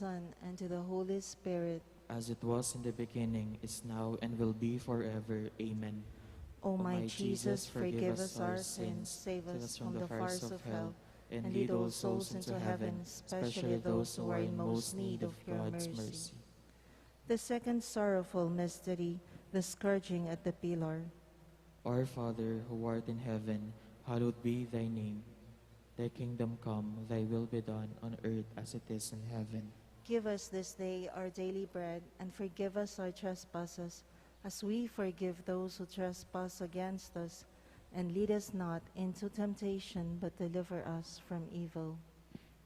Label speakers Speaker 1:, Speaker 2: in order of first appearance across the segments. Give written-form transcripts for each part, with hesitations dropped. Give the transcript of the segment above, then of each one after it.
Speaker 1: Son, and to the Holy Spirit.
Speaker 2: as it was in the beginning, is now, and will be forever. Amen.
Speaker 1: O my Jesus, forgive us our sins, save us from the fires of hell, and lead all souls into heaven, especially those who are in most need of your mercy. The second sorrowful mystery, the scourging at the pillar.
Speaker 2: Our Father, who art in heaven, hallowed be thy name. Thy kingdom come, thy will be done on earth as it is in heaven.
Speaker 1: Give us this day our daily bread, and forgive us our trespasses, as we forgive those who trespass against us. And lead us not into temptation, but deliver us from evil.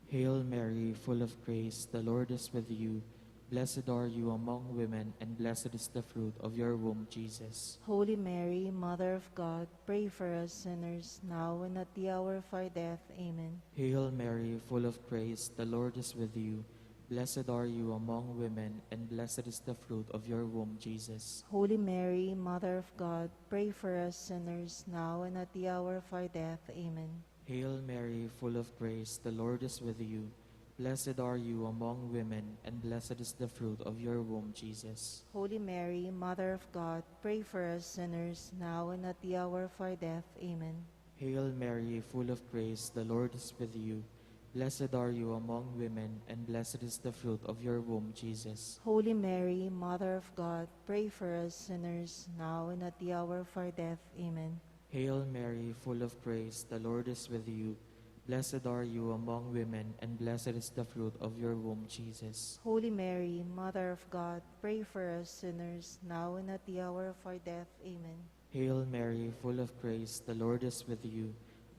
Speaker 2: Hail Mary, full of grace, the Lord is with you. Blessed are you among women, and blessed is the fruit of your womb, Jesus.
Speaker 1: Holy Mary, Mother of God, pray for us sinners, now and at the hour of our death. Amen.
Speaker 2: Hail Mary, full of grace, the Lord is with you. Blessed are you among women, and blessed is the fruit of your womb, Jesus.
Speaker 1: Holy Mary, Mother of God, pray for us sinners, now and at the hour of our death. Amen.
Speaker 2: Hail Mary, full of grace, the Lord is with you. Blessed are you among women, and blessed is the fruit of your womb, Jesus.
Speaker 1: Holy Mary, Mother of God, pray for us sinners, now and at the hour of our death. Amen.
Speaker 2: Hail Mary, full of grace, the Lord is with you. Blessed are you among women, and blessed is the fruit of your womb, Jesus.
Speaker 1: Holy Mary, Mother of God, pray for us sinners, now and at the hour of our death. Amen.
Speaker 2: Hail Mary, full of grace, the Lord is with you. Blessed are you among women, and blessed is the fruit of your womb, Jesus.
Speaker 1: Holy Mary, Mother of God, pray for us sinners, now and at the hour of our death. Amen.
Speaker 2: Hail Mary, full of grace, the Lord is with you.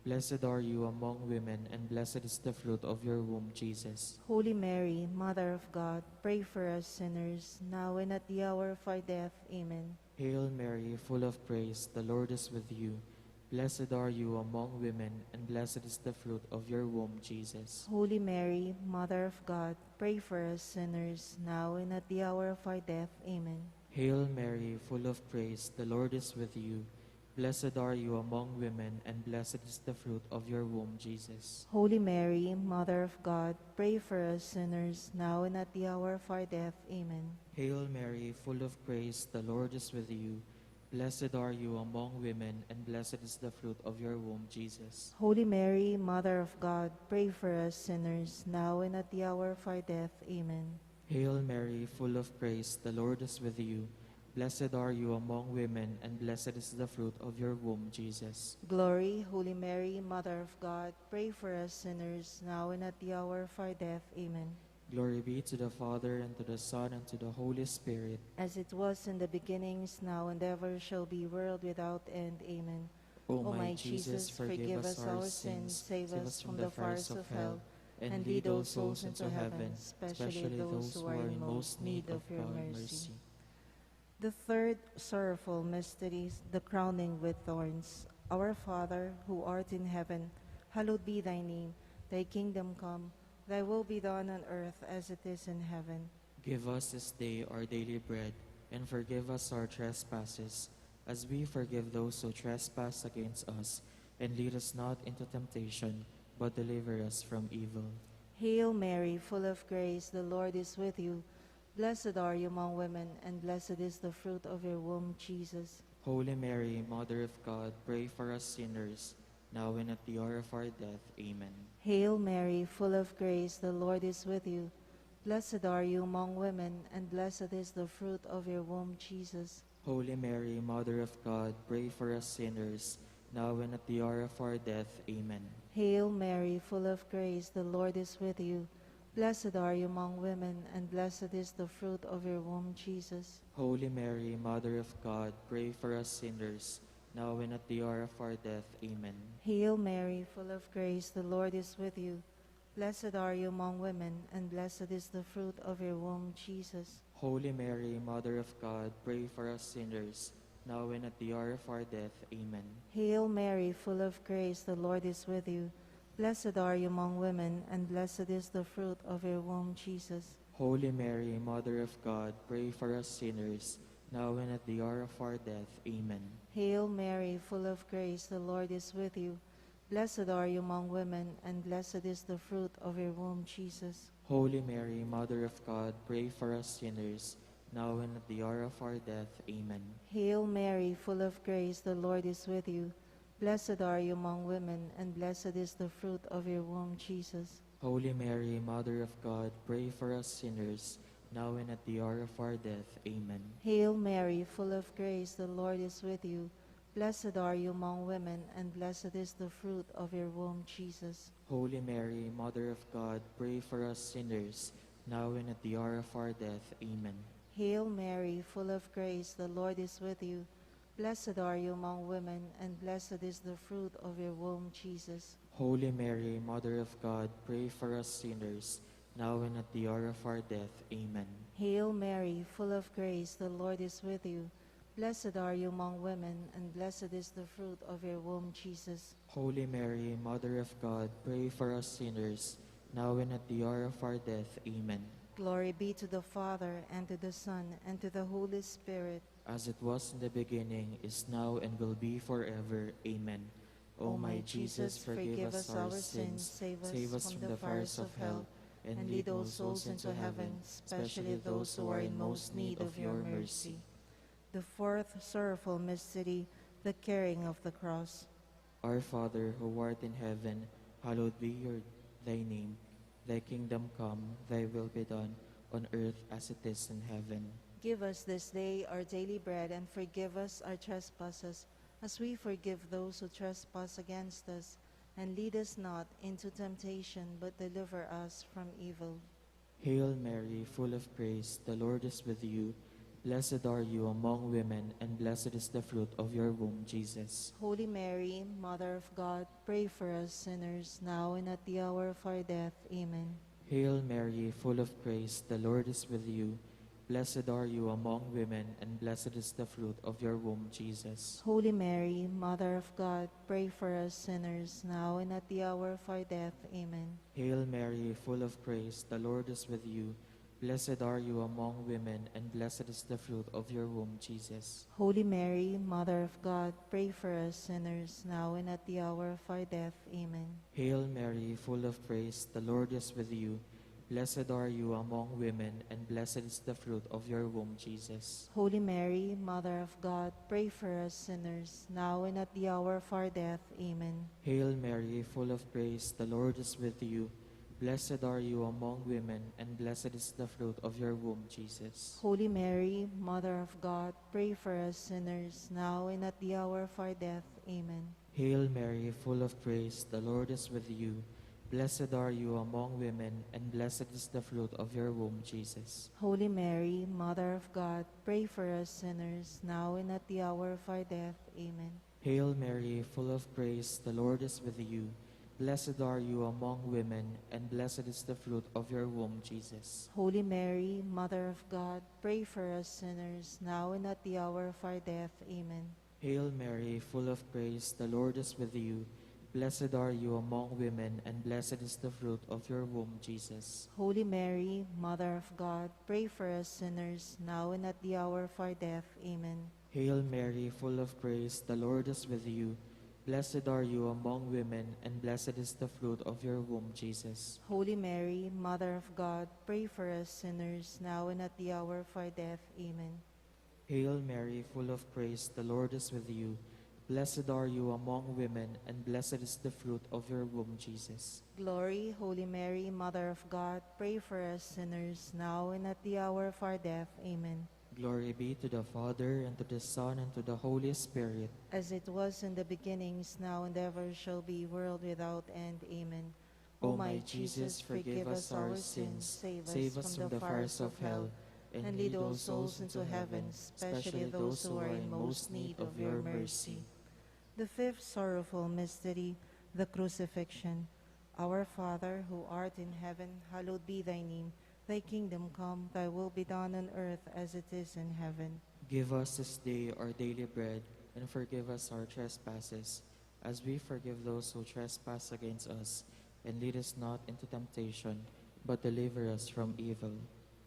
Speaker 2: Blessed are you among women, and blessed is the fruit of your womb, Jesus.
Speaker 1: Holy Mary, Mother of God, pray for us sinners, now and at the hour of our death. Amen.
Speaker 2: Hail Mary, full of grace, the Lord is with you. Blessed are you among women, and blessed is the fruit of your womb, Jesus.
Speaker 1: Holy Mary, Mother of God, pray for us sinners, now and at the hour of our death. Amen.
Speaker 2: Hail Mary, full of grace, the Lord is with you. Blessed are you among women, and blessed is the fruit of your womb, Jesus.
Speaker 1: Holy Mary, Mother of God, pray for us sinners, now and at the hour of our death. Amen.
Speaker 2: Hail Mary, full of grace, the Lord is with you. Blessed are you among women, and blessed is the fruit of your womb, Jesus.
Speaker 1: Holy Mary, Mother of God, pray for us sinners, now and at the hour of our death. Amen.
Speaker 2: Hail Mary, full of grace, the Lord is with you. Blessed are you among women, and blessed is the fruit of your womb, Jesus.
Speaker 1: Glory, Holy Mary, Mother of God, pray for us sinners, now and at the hour of our death. Amen.
Speaker 2: Glory be to the Father, and to the Son, and to the Holy Spirit.
Speaker 1: As it was in the beginning, is now, and ever shall be, world without end. Amen.
Speaker 2: O my Jesus, forgive us our sins, save us from the fires of hell, and lead all souls into heaven, especially those who are in most need of your mercy.
Speaker 1: The third sorrowful mystery, the crowning with thorns. Our Father, who art in heaven, hallowed be thy name. Thy kingdom come, thy will be done on earth as it is in heaven.
Speaker 2: Give us this day our daily bread, and forgive us our trespasses, as we forgive those who trespass against us. And lead us not into temptation, but deliver us from evil.
Speaker 1: Hail Mary, full of grace, the Lord is with you. Blessed are you among women, and blessed is the fruit of your womb, Jesus.
Speaker 2: Holy Mary, Mother of God, pray for us sinners, now and at the hour of our death. Amen.
Speaker 1: Hail Mary, full of grace, the Lord is with you. Blessed are you among women, and blessed is the fruit of your womb, Jesus.
Speaker 2: Holy Mary, Mother of God, pray for us sinners, now and at the hour of our death. Amen.
Speaker 1: Hail Mary, full of grace, the Lord is with you. Blessed are you among women, and blessed is the fruit of your womb, Jesus.
Speaker 2: Holy Mary, Mother of God, pray for us sinners, now and at the hour of our death. Amen.
Speaker 1: Hail Mary, full of grace, the Lord is with you. Blessed are you among women, and blessed is the fruit of your womb, Jesus.
Speaker 2: Holy Mary, Mother of God, pray for us sinners, now and at the hour of our death. Amen.
Speaker 1: Hail Mary, full of grace, the Lord is with you. Blessed are you among women, and blessed is the fruit of your womb, Jesus.
Speaker 2: Holy Mary, Mother of God, pray for us sinners, now and at the hour of our death. Amen.
Speaker 1: Hail Mary, full of grace, the Lord is with you. Blessed are you among women, and blessed is the fruit of your womb, Jesus.
Speaker 2: Holy Mary, Mother of God, pray for us sinners, now and at the hour of our death. Amen.
Speaker 1: Hail Mary, full of grace, the Lord is with you. Blessed are you among women, and blessed is the fruit of your womb, Jesus.
Speaker 2: Holy Mary, Mother of God, pray for us sinners, now and at the hour of our death. Amen.
Speaker 1: Hail Mary, full of grace, the Lord is with you. Blessed are you among women, and blessed is the fruit of your womb, Jesus.
Speaker 2: Holy Mary, Mother of God, pray for us sinners, now and at the hour of our death. Amen.
Speaker 1: Hail Mary, full of grace, the Lord is with you. Blessed are you among women, and blessed is the fruit of your womb, Jesus.
Speaker 2: Holy Mary, Mother of God, pray for us sinners, now and at the hour of our death. Amen.
Speaker 1: Hail Mary, full of grace, the Lord is with you. Blessed are you among women, and blessed is the fruit of your womb, Jesus.
Speaker 2: Holy Mary, Mother of God, pray for us sinners, now and at the hour of our death. Amen.
Speaker 1: Glory be to the Father, and to the Son, and to the Holy Spirit.
Speaker 2: As it was in the beginning, is now, and will be forever. Amen. O my Jesus, forgive us our sins, save us from the fires of hell, and lead all souls into heaven, especially those who are in most need of your mercy.
Speaker 1: The fourth sorrowful mystery, the carrying of the cross.
Speaker 2: Our Father, who art in heaven, hallowed be thy name. Thy kingdom come, thy will be done, on earth as it is in heaven.
Speaker 1: Give us this day our daily bread, and forgive us our trespasses, as we forgive those who trespass against us. And lead us not into temptation, but deliver us from evil.
Speaker 2: Hail Mary, full of grace, the Lord is with you. Blessed are you among women, and blessed is the fruit of your womb, Jesus.
Speaker 1: Holy Mary, Mother of God, pray for us sinners, now and at the hour of our death. Amen.
Speaker 2: Hail Mary, full of grace, the Lord is with you. Blessed are you among women, and blessed is the fruit of your womb, Jesus.
Speaker 1: Holy Mary, Mother of God, pray for us sinners, now and at the hour of our death. Amen.
Speaker 2: Hail Mary, full of grace, the Lord is with you. Blessed are you among women, and blessed is the fruit of your womb, Jesus.
Speaker 1: Holy Mary, Mother of God, pray for us sinners, now and at the hour of our death. Amen.
Speaker 2: Hail Mary, full of grace, the Lord is with you. Blessed are you among women, and blessed is the fruit of your womb, Jesus.
Speaker 1: Holy Mary, Mother of God, pray for us sinners, now and at the hour of our death. Amen.
Speaker 2: Hail Mary, full of grace, the Lord is with you. Blessed are you among women, and blessed is the fruit of your womb, Jesus.
Speaker 1: Holy Mary, Mother of God, pray for us sinners, now and at the hour of our death. Amen.
Speaker 2: Hail Mary, full of grace, the Lord is with you. Blessed are you among women, and blessed is the fruit of your womb, Jesus.
Speaker 1: Holy Mary, Mother of God, pray for us sinners, now and at the hour of our death. Amen.
Speaker 2: Hail Mary, full of grace, the Lord is with you. Blessed are you among women, and blessed is the fruit of your womb, Jesus.
Speaker 1: Holy Mary, Mother of God, pray for us sinners, now and at the hour of our death. Amen.
Speaker 2: Hail Mary, full of grace, the Lord is with you. Blessed are you among women, and blessed is the fruit of your womb, Jesus.
Speaker 1: Holy Mary, Mother of God, pray for us sinners, now and at the hour of our death. Amen.
Speaker 2: Hail Mary, full of grace, the Lord is with you. Blessed are you among women, and blessed is the fruit of your womb, Jesus.
Speaker 1: Holy Mary, Mother of God, pray for us sinners, now and at the hour of our death. Amen.
Speaker 2: Hail Mary, full of grace, the Lord is with you. Blessed are you among women, and blessed is the fruit of your womb, Jesus.
Speaker 1: Glory, Holy Mary, Mother of God, pray for us sinners, now and at the hour of our death. Amen.
Speaker 2: Glory be to the Father, and to the Son, and to the Holy Spirit.
Speaker 1: As it was in the beginning, is now, and ever shall be, world without end. Amen.
Speaker 2: O my Jesus, forgive us our sins, save us from the fires of hell,
Speaker 1: and lead all souls into heaven, especially those who are in most need of your mercy. The fifth sorrowful mystery, the crucifixion. Our Father, who art in heaven, hallowed be thy name. Thy kingdom come, thy will be done on earth as it is in heaven.
Speaker 2: Give us this day our daily bread, and forgive us our trespasses, as we forgive those who trespass against us. And lead us not into temptation, but deliver us from evil.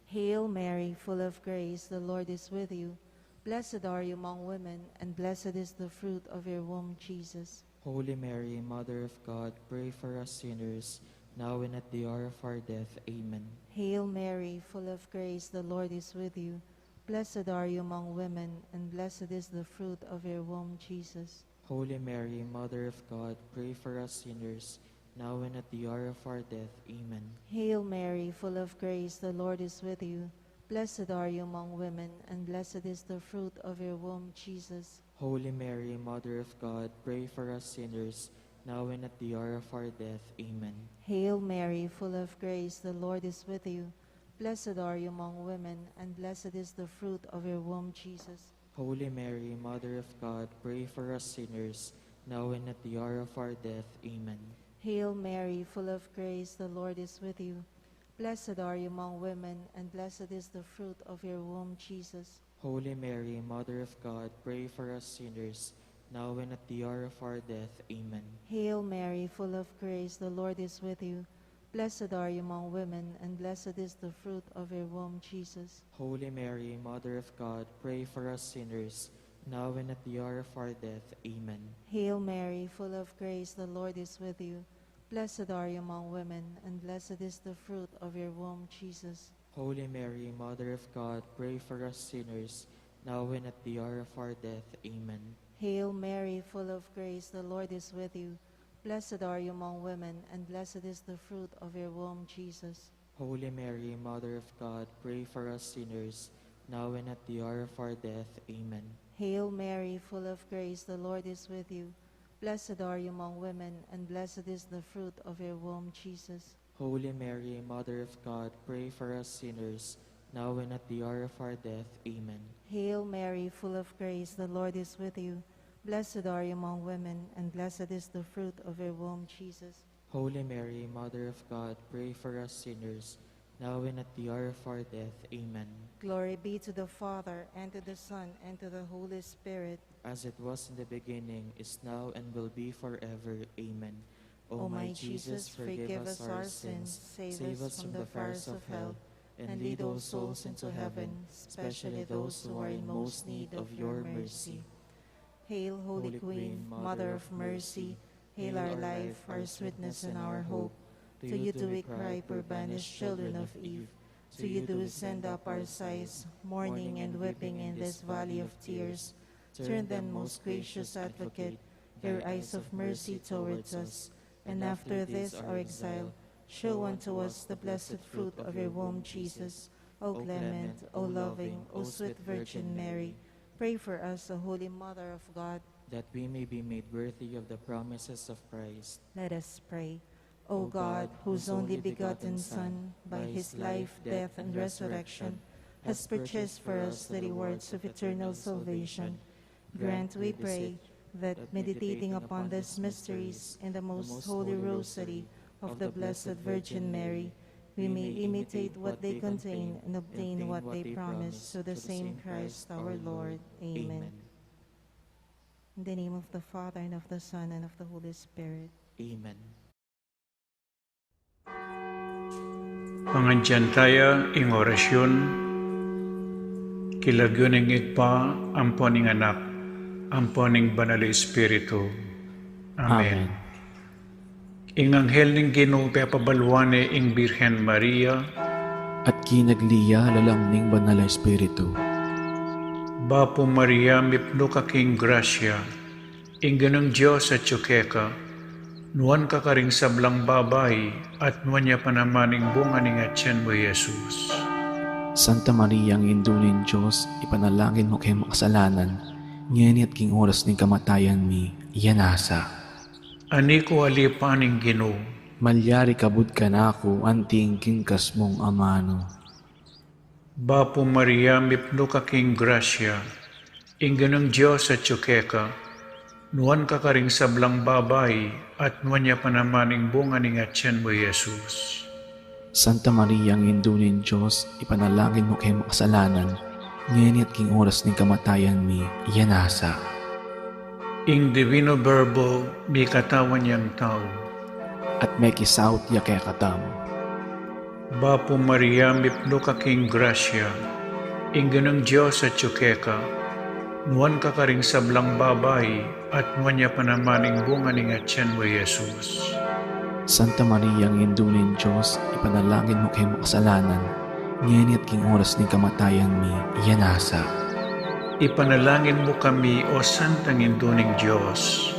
Speaker 1: Hail Mary, full of grace, the Lord is with you. Blessed are you among women, and blessed is the fruit of your womb, Jesus.
Speaker 2: Holy Mary, Mother of God, pray for us sinners, now and at the hour of our death. Amen.
Speaker 1: Hail Mary, full of grace, the Lord is with you. Blessed are you among women, and blessed is the fruit of your womb, Jesus.
Speaker 2: Holy Mary, Mother of God, pray for us sinners, now and at the hour of our death. Amen.
Speaker 1: Hail Mary, full of grace, the Lord is with you. Blessed are you among women, and blessed is the fruit of your womb, Jesus.
Speaker 2: Holy Mary, Mother of God, pray for us sinners, now and at the hour of our death. Amen.
Speaker 1: Hail Mary, full of grace, the Lord is with you. Blessed are you among women, and blessed is the fruit of your womb, Jesus.
Speaker 2: Holy Mary, Mother of God, pray for us sinners, now and at the hour of our death. Amen.
Speaker 1: Hail Mary, full of grace, the Lord is with you. Blessed are you among women, and blessed is the fruit of your womb, Jesus.
Speaker 2: Holy Mary, Mother of God, pray for us sinners, now and at the hour of our death. Amen.
Speaker 1: Hail Mary, full of grace, the Lord is with you. Blessed are you among women, and blessed is the fruit of your womb, Jesus.
Speaker 2: Holy Mary, Mother of God, pray for us sinners, now and at the hour of our death. Amen.
Speaker 1: Hail Mary, full of grace, the Lord is with you. Blessed are you among women, and blessed is the fruit of your womb, Jesus.
Speaker 2: Holy Mary, Mother of God, pray for us sinners, now and at the hour of our death. Amen.
Speaker 1: Hail Mary, full of grace, the Lord is with you. Blessed are you among women, and blessed is the fruit of your womb, Jesus.
Speaker 2: Holy Mary, Mother of God, pray for us sinners, now and at the hour of our death. Amen.
Speaker 1: Hail Mary, full of grace, the Lord is with you. Blessed are you among women, and blessed is the fruit of your womb, Jesus.
Speaker 2: Holy Mary, Mother of God, pray for us sinners, now and at the hour of our death. Amen.
Speaker 1: Hail Mary, full of grace, the Lord is with you. Blessed are you among women, and blessed is the fruit of your womb, Jesus.
Speaker 2: Holy Mary, Mother of God, pray for us sinners, now and at the hour of our death. Amen.
Speaker 1: Glory be to the Father, and to the Son, and to the Holy Spirit.
Speaker 2: As it was in the beginning, is now, and will be forever. Amen.
Speaker 1: O my Jesus, forgive us our sins, save us from the fires of hell, and lead all souls into heaven, especially those who are in most need of your mercy. Hail, Holy Queen, Mother of Mercy, hail our life, our sweetness, and our hope. To you do we cry, poor banished children of Eve. To you do we send up our sighs, mourning and weeping in this valley of tears. Turn then, most gracious Advocate, your eyes of mercy towards us, and after this our exile, show unto us the blessed fruit of your womb, Jesus. O clement, O loving, O sweet Virgin Mary, pray for us, O Holy Mother of God,
Speaker 2: that we may be made worthy of the promises of Christ.
Speaker 1: let us pray. O God, whose only begotten Son, by his life, death, and resurrection, has purchased for us the rewards of eternal salvation, grant, we pray, that meditating upon these mysteries in the most holy rosary of the Blessed Virgin Mary, we may imitate what they contain and obtain what they promise, through the same Christ our Lord. Amen. In the name of the Father, and of the Son, and of the Holy Spirit.
Speaker 2: Amen.
Speaker 3: Pangandyan tayo ing orasyon, kilagyon ing itpa, amponing anak, amponing banal Espiritu. Amen. Ing anghel ning Ginoo pabalwane ing Birhen Maria,
Speaker 4: at kinagliya lalang ning banal Espiritu.
Speaker 3: Bapo Maria, mipno ka king grasya, ing ganang Diyos at tsukeka, nuan ka karing sablang babay, at nuan niya panamaning bunga ning atyan mo, Jesus.
Speaker 4: Santa Maria, ang indulin Diyos, ipanalangin mo kay makasalanan, ngayon at king oras ning kamatayan mi, iyanasa.
Speaker 3: Ani ko alipaning Ginoo,
Speaker 4: Malyari kabud ka na ako, anting kingkas mong amano.
Speaker 3: Bapo Maria, mipno ka king grasya, ing ganang Diyos at tsukeka, nuan ka karing sablang babay, at nuan niya panamaning bunga ning atyan mo, Jesus.
Speaker 4: Santa Maria, ang indulin Diyos, ipanalangin mo kay makasalanan, ngayon at king oras ning kamatayan mi, iyanasa.
Speaker 3: Ing Divino Verbo, may katawan niyang tao.
Speaker 4: At may kisaut ya kay katam.
Speaker 3: Bapo Maria, mipno ka king grasya, ing ganang Diyos at tsukeka, nuwan ka ka ring sablang babae, at nuwan niya panamaning bunga ni nga tiyan mo, Jesus.
Speaker 4: Santa Maria, ang indulin Diyos, ipanalangin mo kay makasalanan, ngayon at king oras ng kamatayan mi, iyanasa.
Speaker 3: Ipanalangin mo kami, O Santang Induning Diyos.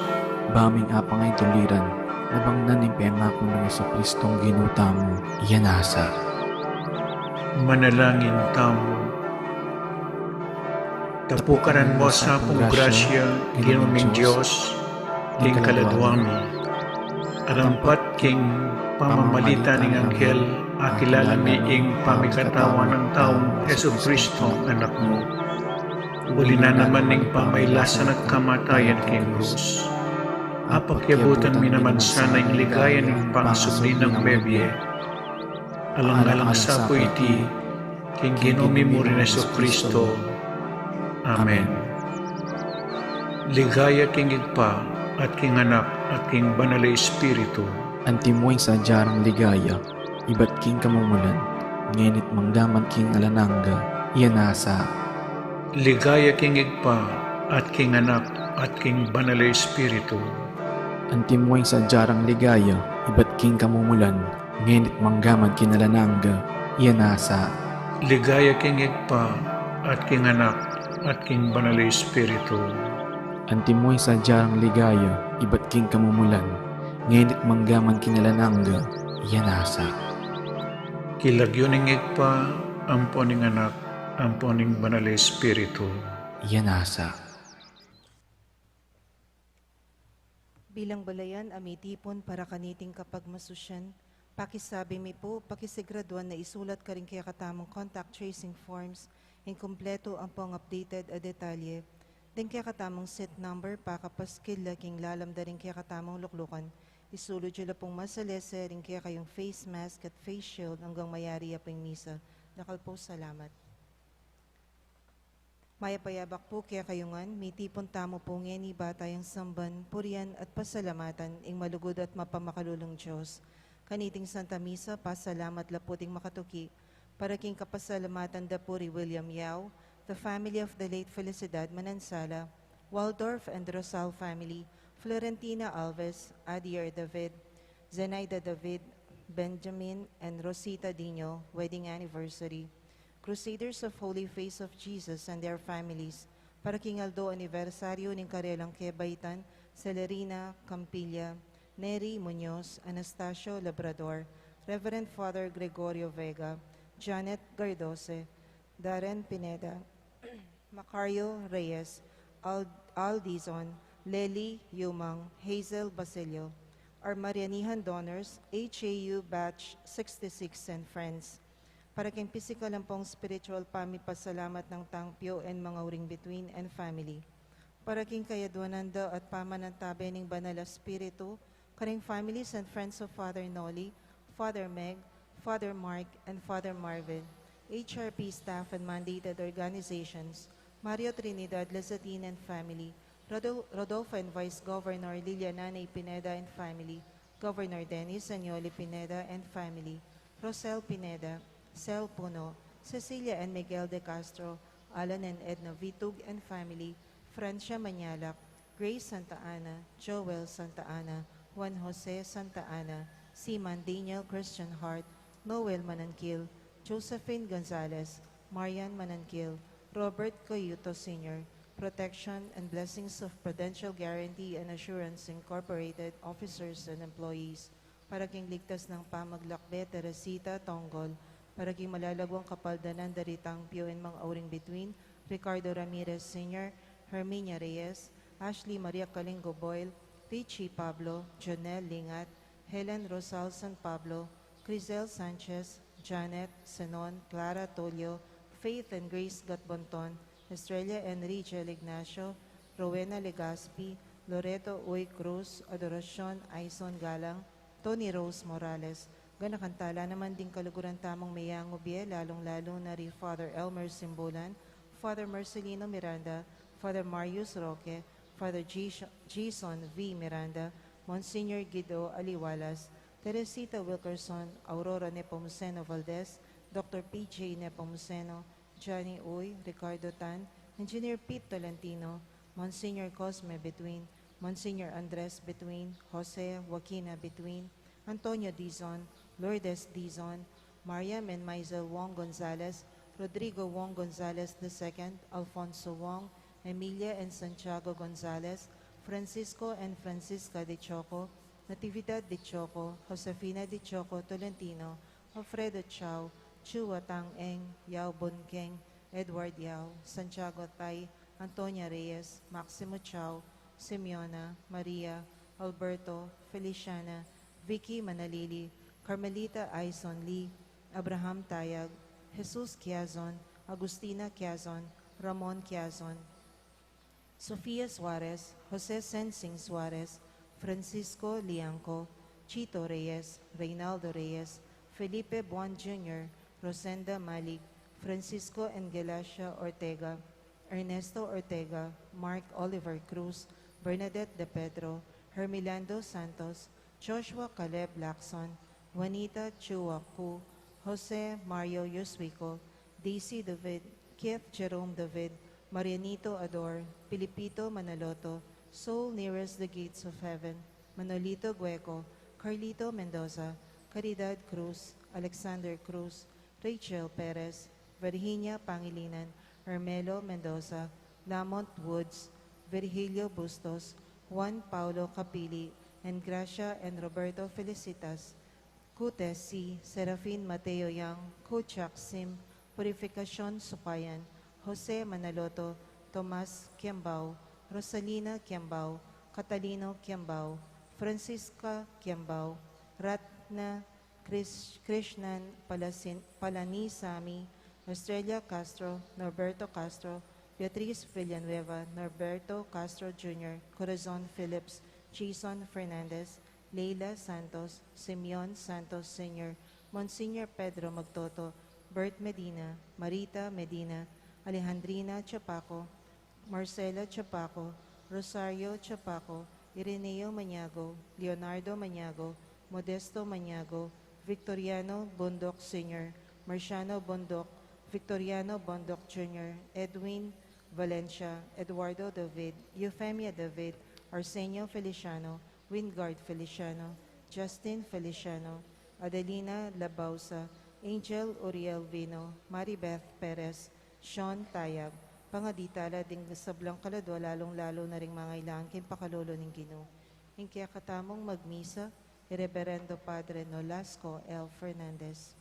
Speaker 4: Baming apang ay tuliran, nabangnan ng pangako ng Jesucristong ginuta mo, iyanasa.
Speaker 3: Manalangin tamo. Tapukaran mo sa apong grasya, ginuming Diyos, king kaladwami. Arampat king pamamalita ng anghel, akilala mi ing pamikatawan ng taong Jesucristo, anak mo. Uli na naman ning pamaylasan at kamatayan king krus. Apakyabutan mi naman sana yung ligaya ng pangsubli ng bebye. Alang-alang sa po iti, king ginumi mo rin Jesucristo. Amen. Ligaya king igpa, at king anak, at king banal na Espiritu.
Speaker 4: Antimoy sa jarang ligaya, iba't king kamumulan, ngenit mangdaman king alananga, iyanasa.
Speaker 3: Ligaya king igpa, at king anak, at king banal na Espiritu.
Speaker 4: Antimoy sa jarang ligaya, iba't king kamumulan, ngenit manggaman king alananga, iyanasa.
Speaker 3: Ligaya king igpa, at king anak, at king banal na Espiritu.
Speaker 4: Antimoy sa jarang ligaya, iba't king kamumulan, ngenit manggaman king alananga, iyanasa.
Speaker 3: Kilagyo ning igpa, ampo ning anak, ampo ning banal na Espiritu.
Speaker 4: Iyanasa.
Speaker 1: Bilang balayan, amitipon para kaniting kapag masusyan, pakisabi mi po, pakisigraduan na isulat ka rin kaya katamang contact tracing forms, inkumpleto ang pong updated a detalye, din kaya katamang set number, pakapaskil laking lalamda rin kaya katamang luklukan, isulod yun pong masalese rin kaya kayong face mask at face shield hanggang mayari aping misa. Dakal po, salamat. Mayapayabak po kaya kayungan, may tipon tamo po ngeni batayang samban, purian at pasalamatan, ing malugod at mapamakalulong Diyos. Kaniting Santa Misa, pasalamat laputing makatuki, para king kapasalamatan da puri William Yao, the family of the late Felicidad Manansala, Waldorf and Rosal family, Florentina Alves, Adier David, Zenaida David, Benjamin and Rosita Dino, wedding anniversary. Crusaders of Holy Face of Jesus and their families, para king Aldo anibersaryo ng Karelang Kebaitan, Celerina Campilla, Neri Muñoz, Anastasio Labrador, Reverend Father Gregorio Vega, Janet Gardose, Darren Pineda, Macario Reyes, Al Dizon, Lely Yumang, Hazel Basilio, our Marianihan donors, HAU Batch 66 and friends, para king physical ang pong spiritual pamipasalamat ng tangpyo and mga uring between and family. Para king kayadwananda at pamanantabe ng banal na spiritu, karing families and friends of Father Noli, Father Meg, Father Mark, and Father Marvin, HRP staff and mandated organizations, Mario Trinidad Lazatin and family, Rodolfo and Vice Governor Liliananay Pineda and family, Governor Dennis Anyoli Pineda and family, Rosel Pineda, Sel Puno, Cecilia and Miguel de Castro, Alan and Edna Vitug and family, Francia Manyalak, Grace Santa Ana, Joel Santa Ana, Juan Jose Santa Ana, Seaman Daniel Christian Hart, Noel Manankil, Josephine Gonzalez, Marian Manankil, Robert Coyuto Sr., Protection and Blessings of Prudential Guarantee and Assurance Incorporated Officers and Employees, para king ligtas ng pamaglakbe Teresita Tonggol, para king malalagwang kapaldanan daritang pio and mga auring between, Ricardo Ramirez Sr., Herminia Reyes, Ashley Maria Calingo Boyle, Richie Pablo, Jonel Lingat, Helen Rosal San Pablo, Crizel Sanchez, Janet, Senon, Clara Tolio, Faith and Grace Gatbonton, Estrella Enrique Ignacio, Rowena Legaspi, Loreto Uy Cruz, Adoracion Aison Galang, Tony Rose Morales. Ganakantala naman din kaluguran tamang mayang ubye, lalong-lalo na rin Father Elmer Simbulan, Father Marcelino Miranda, Father Marius Roque, Father Jason V. Miranda, Monsignor Guido Aliwalas, Teresita Wilkerson, Aurora Nepomuceno Valdez, Dr. P.J. Nepomuceno, Johnny Uy, Ricardo Tan, Engineer Pete Tolentino, Monsignor Cosme Between, Monsignor Andres Between, Jose Joaquina Between, Antonio Dizon, Lourdes Dizon, Mariam and Maisel Wong Gonzalez, Rodrigo Wong Gonzalez II, Alfonso Wong, Emilia and Santiago Gonzalez, Francisco and Francisca de Choco, Natividad de Choco, Josefina de Choco Tolentino, Alfredo Chao, Chua Tang Eng, Yao Bunkeng, Edward Yao, Santiago Tai, Antonia Reyes, Maximo Chao, Simeona, Maria, Alberto, Feliciana, Vicky Manalili, Carmelita Aison Lee, Abraham Tayag, Jesus Quiazon, Agustina Quiazon, Ramon Quiazon, Sofia Suarez, Jose Sensing Suarez, Francisco Lianco, Chito Reyes, Reynaldo Reyes, Felipe Buan Jr., Rosenda Malik, Francisco Engelacia Ortega, Ernesto Ortega, Mark Oliver Cruz, Bernadette De Pedro, Hermilando Santos, Joshua Caleb Lacson, Juanita Chua Ku, Jose Mario Yuswico, Daisy David, Keith Jerome David, Marianito Ador, Pilipito Manaloto, Soul Nearest the Gates of Heaven, Manolito Gueco, Carlito Mendoza, Caridad Cruz, Alexander Cruz, Rachel Perez, Virginia Pangilinan, Hermelo Mendoza, Lamont Woods, Virgilio Bustos, Juan Paulo Capili, and Gracia and Roberto Felicitas, Kutes C., Serafin Mateo Yang, Kuchak Sim, Purificacion Sukayan, Jose Manaloto, Tomas Kiambao, Rosalina Kiambao, Catalino Kiambao, Francisca Kiambao, Ratna Krishnan Palanisami, Australia Castro, Norberto Castro, Beatriz Villanueva, Norberto Castro Jr., Corazon Phillips, Jason Fernandez, Leila Santos, Simeon Santos Sr., Monsignor Pedro Magtoto, Bert Medina, Marita Medina, Alejandrina Chapaco, Marcela Chapaco, Rosario Chapaco, Ireneo Maniago, Leonardo Maniago, Modesto Maniago, Victoriano Bondok Sr., Marciano Bondok, Victoriano Bondok Jr., Edwin Valencia, Eduardo David, Eufemia David, Arsenio Feliciano, Wingard Feliciano, Justin Feliciano, Adelina Labausa, Angel Uriel Vino, Maribeth Perez, Sean Tayab, pangaditala ding sablang kalado, lalong-lalo na ring mga ilang kimpakalolo ng Ginoo. Ang kaya katamong magmisa, Reverendo Padre Nolasco L. Fernandez.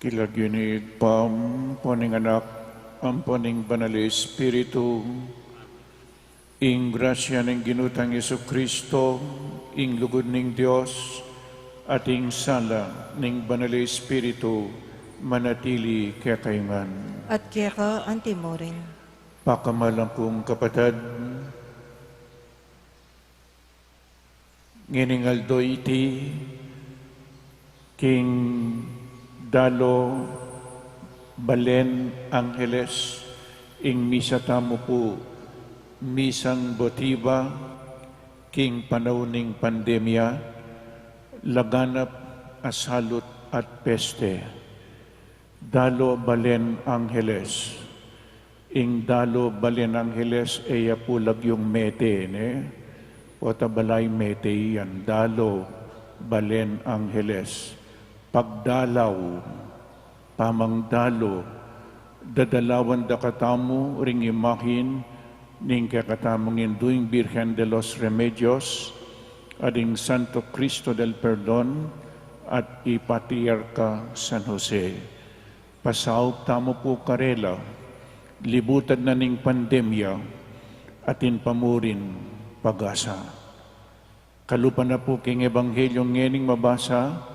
Speaker 3: Kilagyanig poning anak, ang poning banal Espiritu, ing grasya ng ginutang Yesu Kristo, ing lugod ng Diyos, at ing sala ng banal Espiritu, manatili kaya kaingan.
Speaker 1: At kaya ka antimorin.
Speaker 3: Pakamalang kong kapatid, nginingaldo iti, king Dalo Balen Angeles, ing misa tamo po, misang botiba, king panawning pandemya, laganap asalot at peste. Dalo Balen Angeles, ing Dalo Balen Angeles, eya pulag yung mete, ne? O tabalay mete yan, Dalo Balen Angeles. Pagdalaw, pamangdalo, dadalawan da katamu ring imahin ning kakatamong induing Birhen de los Remedios, ading Santo Cristo del Perdon at Ipatriarca San Jose. Pasaop tamo po karela, libutan na ning pandemya, atin pamurin pag-asa. Kalupan na po king Ebanghelyong ngening mabasa,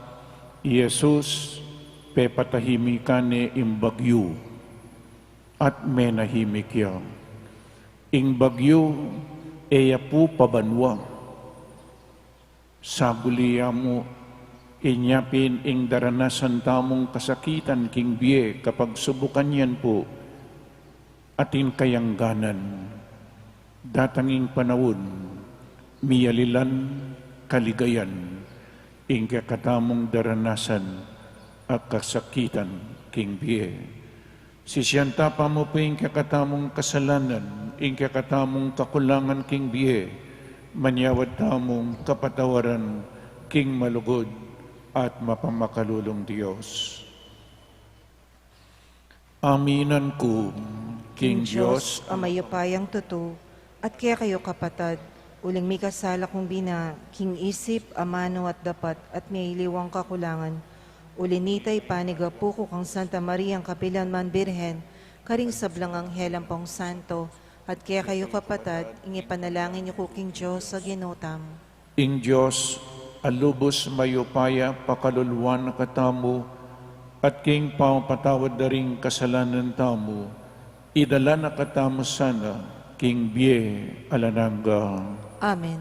Speaker 3: Jesus pepatahimikan ni imbagyo at menahimik yaw. Ing bagyo eya po pabanwa. Saguliya mo inyapin ing daranasan tamong kasakitan king biye kapag subukan yan po atin kayangganan. Datanging panahon miyalilan kaligayan ing kakatamong daranasan at kasakitan king biye. Sisiyanta pa mo po ing kakatamong kasalanan, ing kakatamong kakulangan king biye, manyawad tamong kapatawaran king malugod at mapamakalulong Diyos. Aminan ko, King Diyos,
Speaker 1: amayupayang tuto, at kaya kayo kapatad, uling may kasala kong bina, king isip, amano at dapat, at may iliwang kakulangan. Ulinitay panigapu ko kang Santa Maria ang Kapilan man Birhen, karing sablang anghelang pong santo, at kaya kayo kapatad, ingipanalangin niyo ko king Diyos sa ginutam.
Speaker 3: ing Diyos, alubos mayupaya pakaluluan na katamu, at king pamapatawad na rin kasalanan tamu, idala na katamu sana, king biye alananga.
Speaker 1: Amen.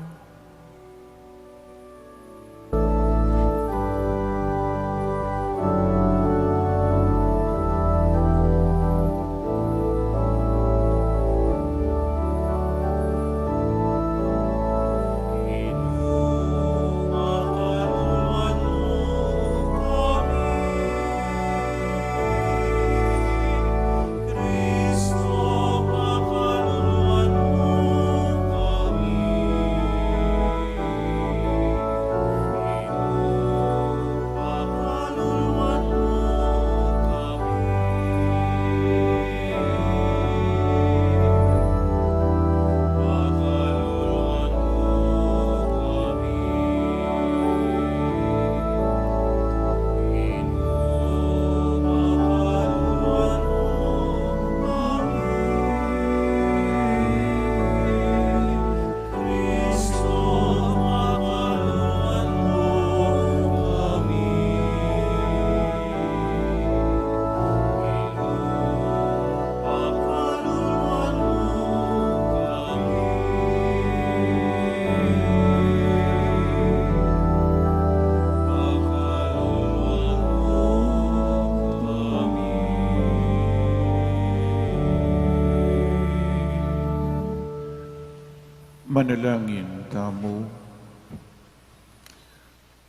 Speaker 3: Manalangin tamu.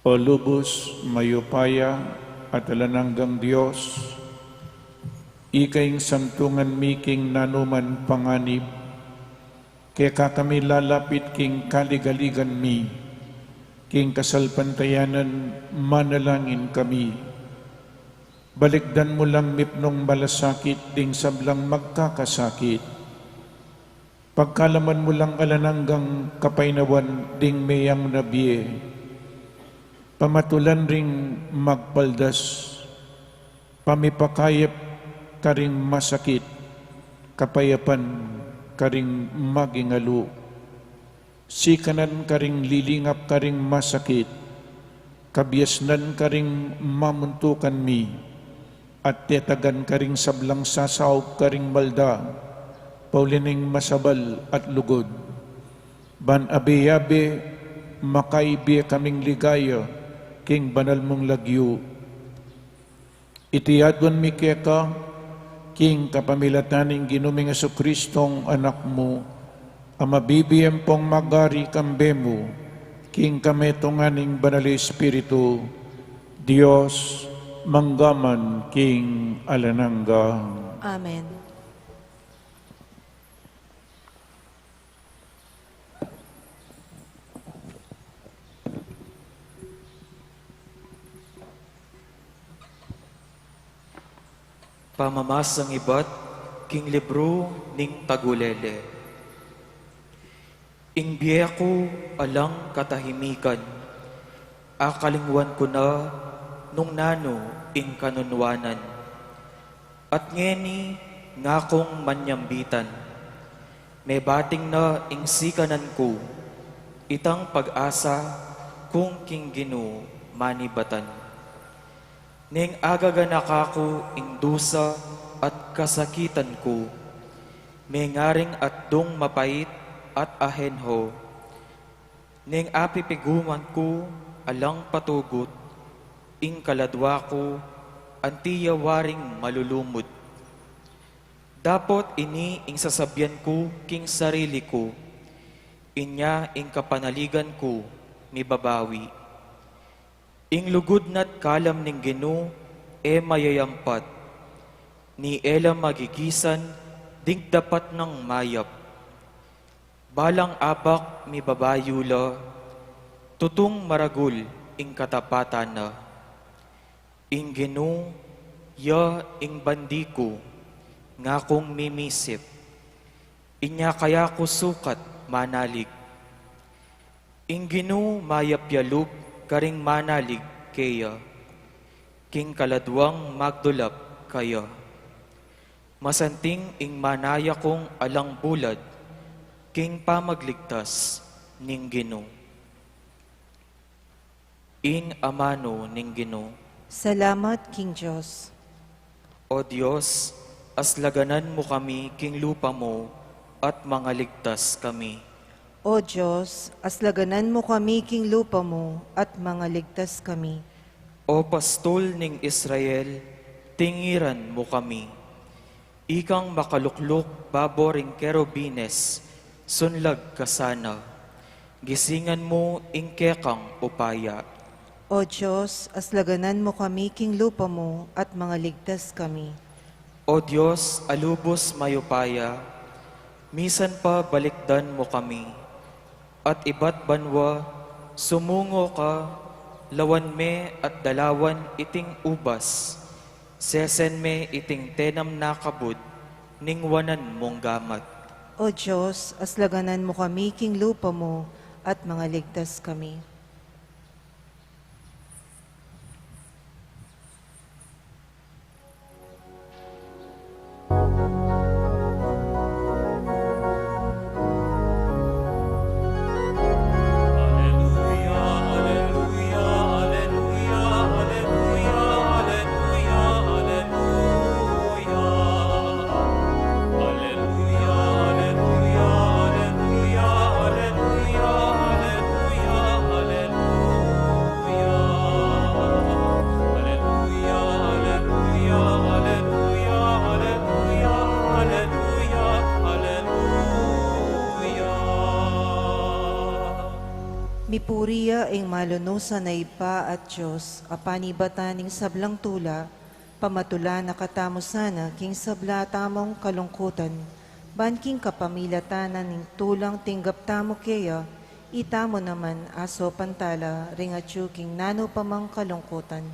Speaker 3: O lubos, mayupaya at alananggang Diyos, ikaing samtungan miking nanuman panganib, kaya kami lalapit king kaligaligan mi, king kasalpantayanan manalangin kami. Balikdan mo lang mipnong malasakit ding sablang magkakasakit. Pagkalaman mo lang alananggang kapainawan ding mayang nabiye. Pamatulan ring magpaldas, pamipakayap karing masakit, kapayapan karing magingalo, sikanan karing lilingap karing masakit, kabiasnan karing mamuntukan mi, at tetagan karing sablang sasaw karing balda, paulining masabal at lugod. Ban abe-abe, makaibi kaming ligaya, king banal mong lagyo. Itiyadwan mi keka, king kapamilataning ginuming Jesucristong anak mo, amabibiyem pong magari kambemo, king kametonganing banal Espiritu, Dios, manggaman king alanangga.
Speaker 1: Amen.
Speaker 2: Pamamasang ibat, king libro ning tagulele. Ing biyeko alang katahimikan, akalingwan ko na nung nano ing kanunwanan. At ngeni ngakong manyambitan, may bating na ing sikanan ko, itang pag-asa kung king Gino manibatan. Ning agaganaka ko ing dusa at kasakitan ko, may ngaring at dong mapait at ahenho. Ning apipiguman ko alang patugot, ing kaladwa ko antiyawaring malulumod. Dapot ini ing sasabyan ko king sarili ko, inya ing kapanaligan ko ni babawi. Ing lugod na't kalam ning Gino, mayayampat, ni ela magigisan, ding dapat ng mayap. Balang abak mi babayula, tutong maragul ing katapatan na. Ing Gino, ya ing bandiko, nga kong mimisip, inya kaya ko sukat manalig. Ing Gino mayapyalub, karing manalig kaya, king kaladwang magdulap kaya. Masanting ing manaya kong alang bulad, king pamagligtas ning Gino. In amano ning Gino.
Speaker 1: Salamat, King Diyos.
Speaker 2: O Diyos, aslaganan mo kami king lupa mo at mga ligtas kami.
Speaker 1: O Diyos, aslaganan mo kami king lupa mo at mga ligtas kami.
Speaker 2: O pastol ning Israel, tingiran mo kami. Ikang makaluklok baboring kerubines, sunlag kasana. Gisingan mo ing kekang upaya.
Speaker 1: O Diyos, aslaganan mo kami king lupa mo at mga ligtas kami.
Speaker 2: O Diyos, alubos mayupaya, misan pa balikdan mo kami. At iba't banwa, sumungo ka, lawan me at dalawan iting ubas, sesen me iting tenam nakabud, ningwanan mong gamat.
Speaker 1: O Diyos, aslaganan mo kami king lupa mo at mga ligtas kami. Mipuriya ing malunusan na ipa at Diyos, apanibataning sablang tula, pamatula na katamo sana, king sabla tamong kalungkutan, banking kapamilatanan ning tulang tinggap tamo kaya, itamo naman aso pantala, ringatyu king nano pamang kalungkutan.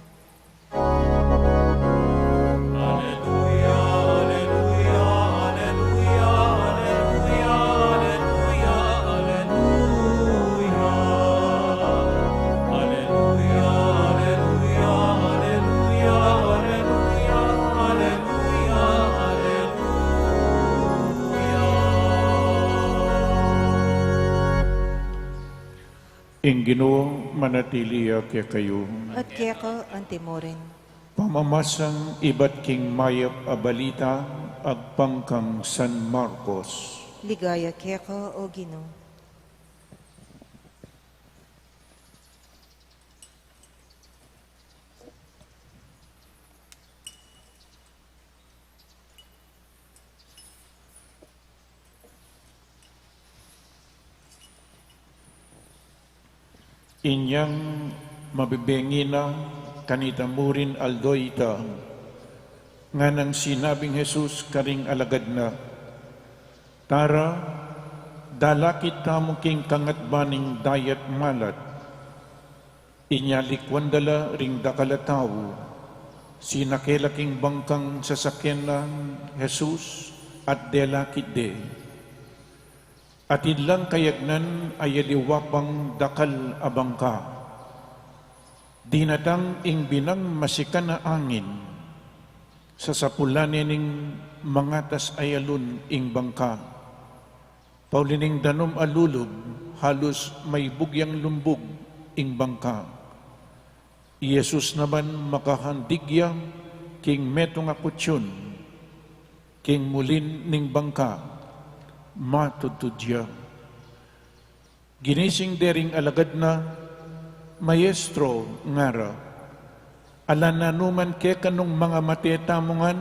Speaker 3: Ing Ginoo manatiliya kaya kayo.
Speaker 1: At kaya ka antimorin.
Speaker 3: Pamamasang iba't king mayap a balita agpangkang San Marcos.
Speaker 1: Ligaya kaya ka, O Ginoo.
Speaker 3: Inyang mabibengina kanitamurin aldoita nga nang sinabing Jesus karing alagad na, tara, dalakit tamo king kangatbaning dayat malat, inyalikwan ring dakalataw, sinakelaking bangkang sasakyan ng Jesus at delakit de. At idlang kayagnan ay aliwapang dakal abangka. Dinatang ing binang masikan na angin, sa sapulanin ning mangatas ayalun ing bangka. Paulining danom alulub, halos may bugyang lumbog ing bangka. Jesus naman makahandigya king metong akutsyon, king mulin ning bangka, matutudya. Ginising dering alagad na, Maestro ngara, ala na numan ke kanong mga matetamungan,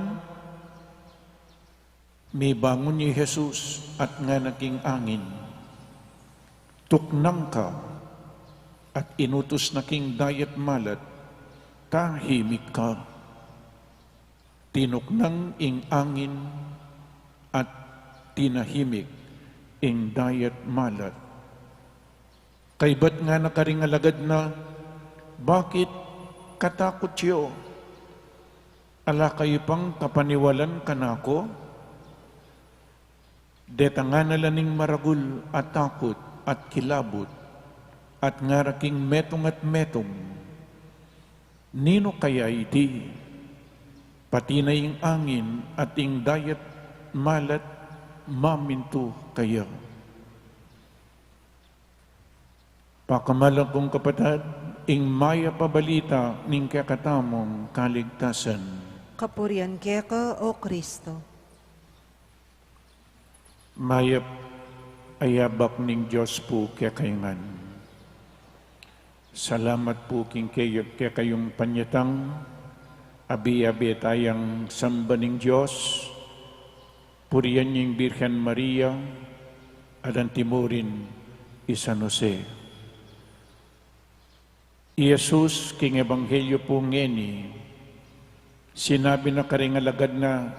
Speaker 3: may bangon ni Jesus at nga naging angin. Tuknang ka at inutos na king dayat malat, tahimik ka. Tinuknang ing angin at tinahimik ing dayat malat. Kaybat nga nakaringalagad na, bakit katakot siyo? Ala kayo pang kapaniwalan kanako? Deta nga nalaning maragul at takot at kilabot at ngaraking metong at metong. Nino kaya iti? Pati na ing angin at ing dayat malat maminto kaya. Pakamalang kong kapatid, ing maya pabalita ning kakatamong kaligtasan.
Speaker 1: Kapurian kaya ka, O Kristo.
Speaker 3: Mayap ayabak ning Diyos po kaya kayangan. Salamat po king kaya kayong panyatang, abi-abi tayang samba ning Diyos, puriyan niyong Birhen Maria, adantimurin San Jose. Jesus, king Ebanghelyo po ngeni, sinabi na karingalagad na,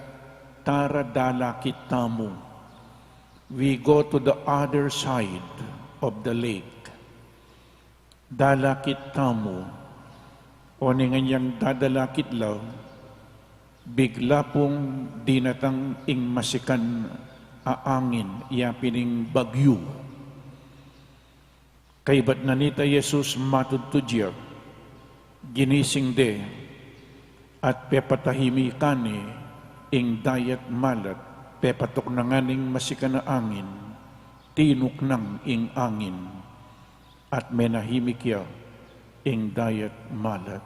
Speaker 3: tara dalakit tamo. We go to the other side of the lake. Dalakit tamo. O ninganyang dadalakit law, bigla pong dinatang ing masikan aangin, iapining bagyo. Kaybat nanita Jesus matutudya, ginising de, at pepatahimikani ing dayat malat, pepatok na nganing masikan na angin, tinuk nang ing angin, at menahimikya ing dayat malat.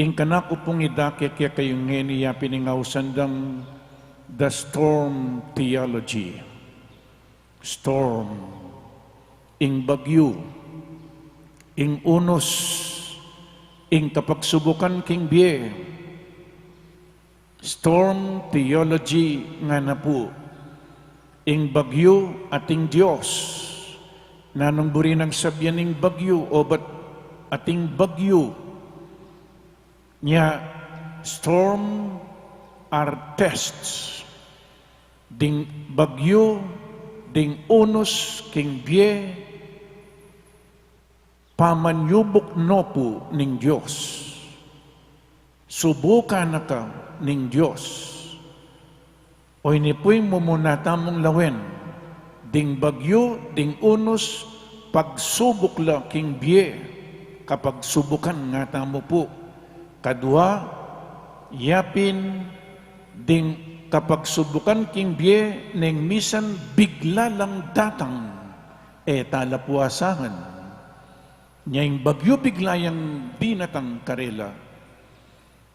Speaker 3: Ing kanako pong idake kaya kayong ngeni yapiningaw sandang the storm theology. Storm, ing bagyo, ing unos, ing kapagsubukan king biye. Storm theology nga na po, ing bagyo ating Diyos, nanong buri ng sabyan ing bagyo, o ba't ating bagyo, niya storm are tests, ding bagyo, ding unos, king biye, pamanyubok no po ning Diyos. Subukan na ka ning Diyos. O inipuing mumunatamong lawen, ding bagyo, ding unos, pagsubok la king biye, kapag subukan nga tamo po. Kadua, yapin, ding kapag subukan king biye, ning misan bigla lang datang, talapuasahan. Niyang bagyo biglayang dinatang karela,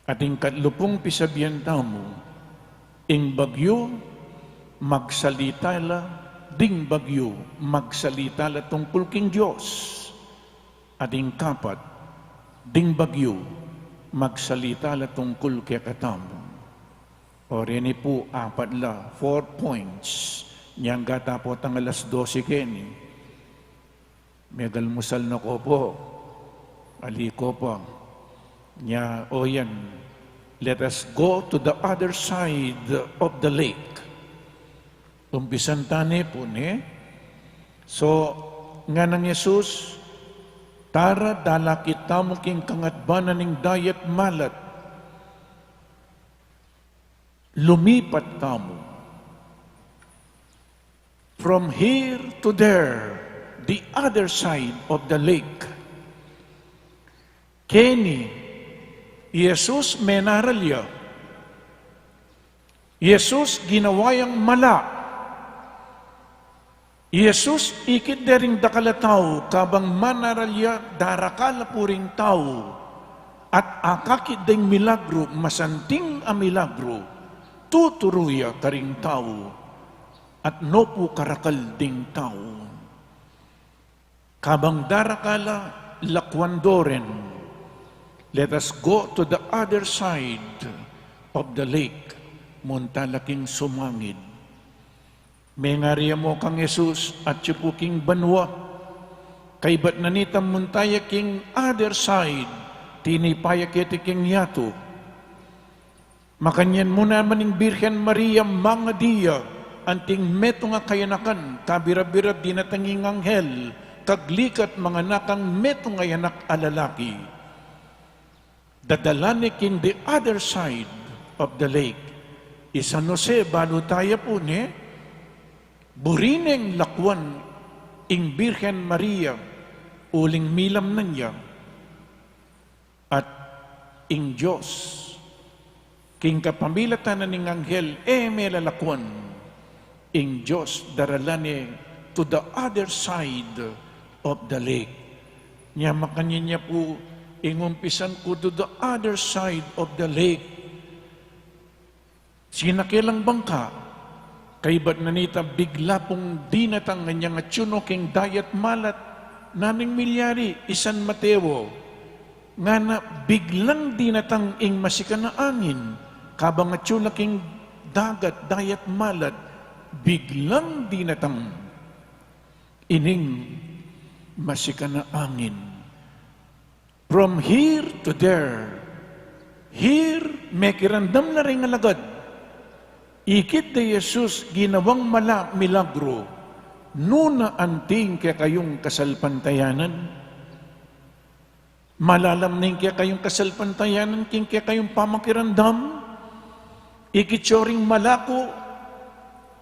Speaker 3: at ing katlupong pisabihan tamo, ing bagyo magsalitala, ding bagyo magsalitala tungkol king Diyos, at ing kapat, ding bagyo magsalitala tungkol kaya katamo. O rin po, 4 points. Niyang gatapot ang 12 keni. May galmusal na ko po. Aliko pa. Niya, yan. Let us go to the other side of the lake. Umpisan tani po ni. So, nga ng Yesus, tara dala kita mo king kangatbanan ng dayat malat. Lumipat tamo. From here to there, the other side of the lake. Keni, Jesus menaralya. Jesus ginawayang mala. Jesus ikit dering dakalataw, kabang manaralya darakala puring tao, at akakit ding milagro, masanting a milagro, tuturuya karing tao, at nopo karakal ding tao. Kabang darakala, lakwandoren, let us go to the other side of the lake, muntalaking sumangid. Mengariya mo kang Jesus at chupuking banwa, kay ba't nanitam muntaya king other side, tinipaya kiti king yato. Makanyan mo naman ng Birhen Maria mga diya, anting meto nga kayanakan, kabira-bira dinatanging anghel, kaglikat mga nakang meto nga yanak alalaki. Dadalani king the other side of the lake. San Jose, balutaya po ni, burineng lakwan, ing Birhen Maria, uling milam na niya, at ing Diyos, king kapamilatan na ning anghel, may lalakwan, ing Diyos daralani to the other side of the lake. Niya makanyin niya po, ingumpisan ko to the other side of the lake. Sinakilang bangka, kay ba't nanita bigla pong dinatang nganyang atsuno king dayat malat, naning milyari, San Mateo, nga na biglang dinatang ing masikan na angin, kabang atsuno king dagat, dayat malat, biglang dinatang ining masikan na angin. From here to there, here may kirandam na rin alagad. Ikit de Jesus ginawang milagro, nuna anting kaya kayong kasalpantayanan. Malalam ning kaya kayong kasalpantayanan, king kaya kayong pamakirandam. Ikitsoring malako,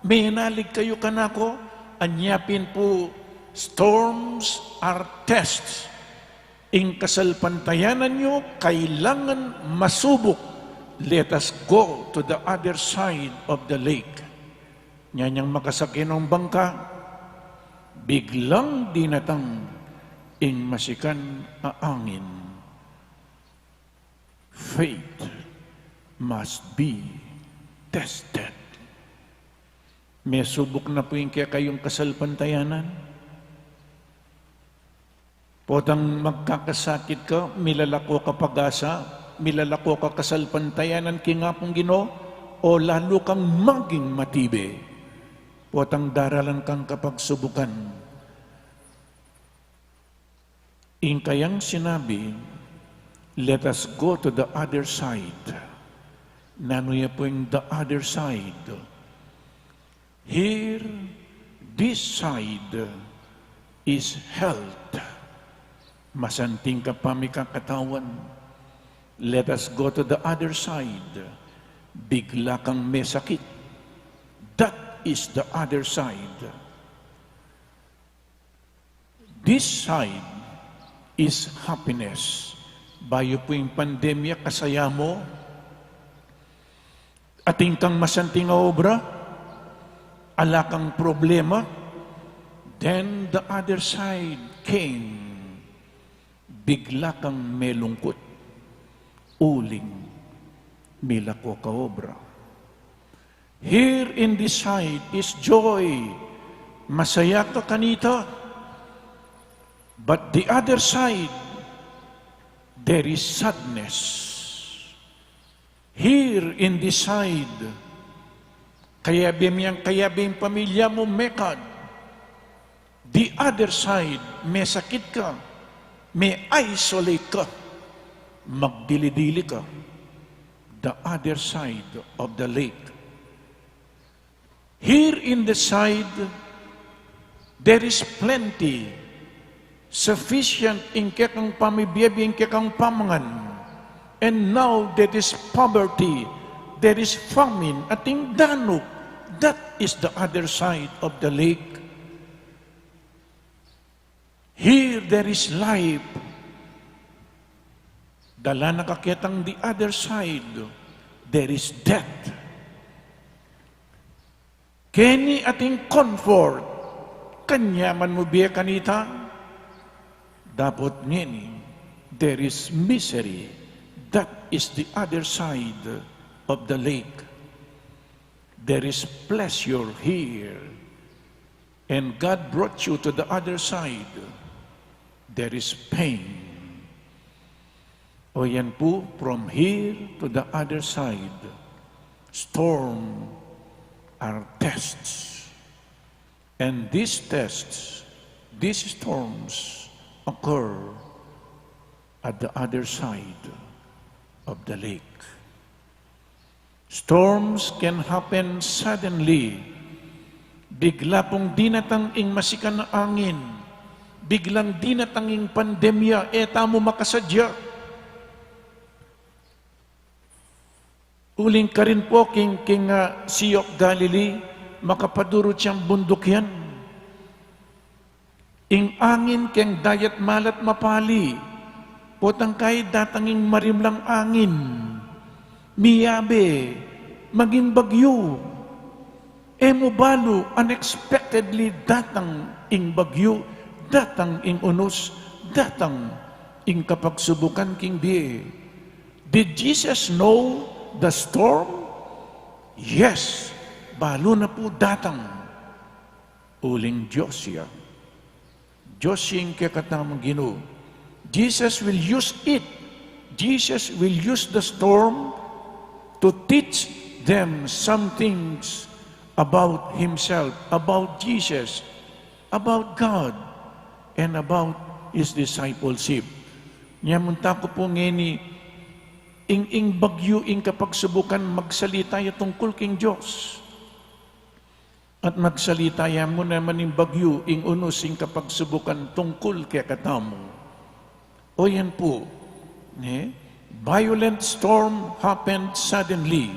Speaker 3: may hinalig kayo kanako, anyapin po, storms are tests. Ing kasalpantayanan nyo, kailangan masubok. Let us go to the other side of the lake. Nyanyang makasakin ng bangka, biglang dinatang ing masikan a angin. Faith must be tested. May subok na po yung kaya kayong kasalpantayanan. Potang magkakasakit ka, milalako ka pag-asa, milalako ka kasalpantayanan kingapong Ginoo, o lalo kang maging matibe. Potang daralan kang kapagsubukan. Ing kayang sinabi, let us go to the other side. Nanuya po yung the other side. Here, this side is health. Masanting ka pa may kakatawan. Let us go to the other side. Bigla kang may sakit. That is the other side. This side is happiness. Bayo po yung pandemya, kasaya mo. Ating kang masanting nga obra. Ala kang problema. then the other side came. Bigla kang may lungkot, uling milako kaobra. Here in this side is joy, masaya ka kanita. But the other side, there is sadness. Here in this side, kaya bing pamilya mo mekad. The other side, may sakit ka, may isolate ka, magdili-dili ka. The other side of the lake. Here in the side, there is plenty, sufficient in kekang pamibiyabi, in kekang pamangan. And now there is poverty, there is famine, ating danok. That is the other side of the lake. Here there is life. Dala nakakitang the other side, there is death. Kani ating comfort, kanya man mo biya kanita, dapat ngini, there is misery. That is the other side of the lake. There is pleasure here. And God brought you to the other side. There is pain. O yan po, from here to the other side, storm are tests. And these tests, these storms occur at the other side of the lake. Storms can happen suddenly. Bigla pong dinatanging masikan na angin. Biglang dinatanging pandemya, tamo makasadya. Uling ka rin po king Sea of Galilee, makapadurot siyang bundok yan. Ing angin keng dayat malat mapali, potang kay datanging marimlang angin, miyabe, maging bagyo. Emo balo, unexpectedly datang ing bagyo, datang ing unos, datang ing kapagsubukan king biye. Did Jesus know the storm? Yes. Balo na po datang. Uling Diyos siya. Diyos siyang kakatamang Ginoo. Jesus will use it. Jesus will use the storm to teach them some things about Himself, about Jesus, about God, and about His discipleship. Nyamunta ko po ngini, ing bagyo, ing kapag subukan, magsalita ya tungkol king Diyos. At magsalita ya mo naman ing bagyo, ing unos, ing kapag subukan, tungkol kaya katamo. O yan po, violent storm happened suddenly.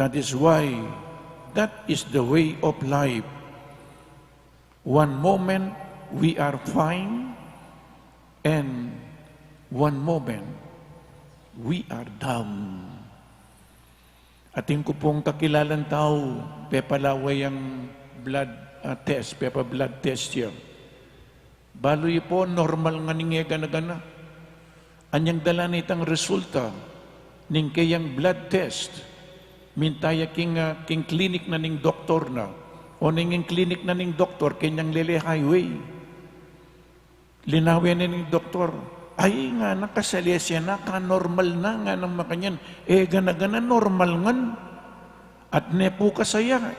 Speaker 3: That is why, that is the way of life. One moment, we are fine, and one moment, we are down. Ating ko pong kakilalang tao, pepalaway ang blood test, blood test yan. Baloy po, normal nga ningega na gana. Anyang dala nitang resulta, ning kayang blood test, mintaya king klinik na ning doktor na, o ning klinik na ning doktor, kanyang lele highway. Linawin na ning doktor, ay nga, nakasalesya na, ka-normal na nga ng makanyan. Gana-gana, normal ngan. At nepo kasaya,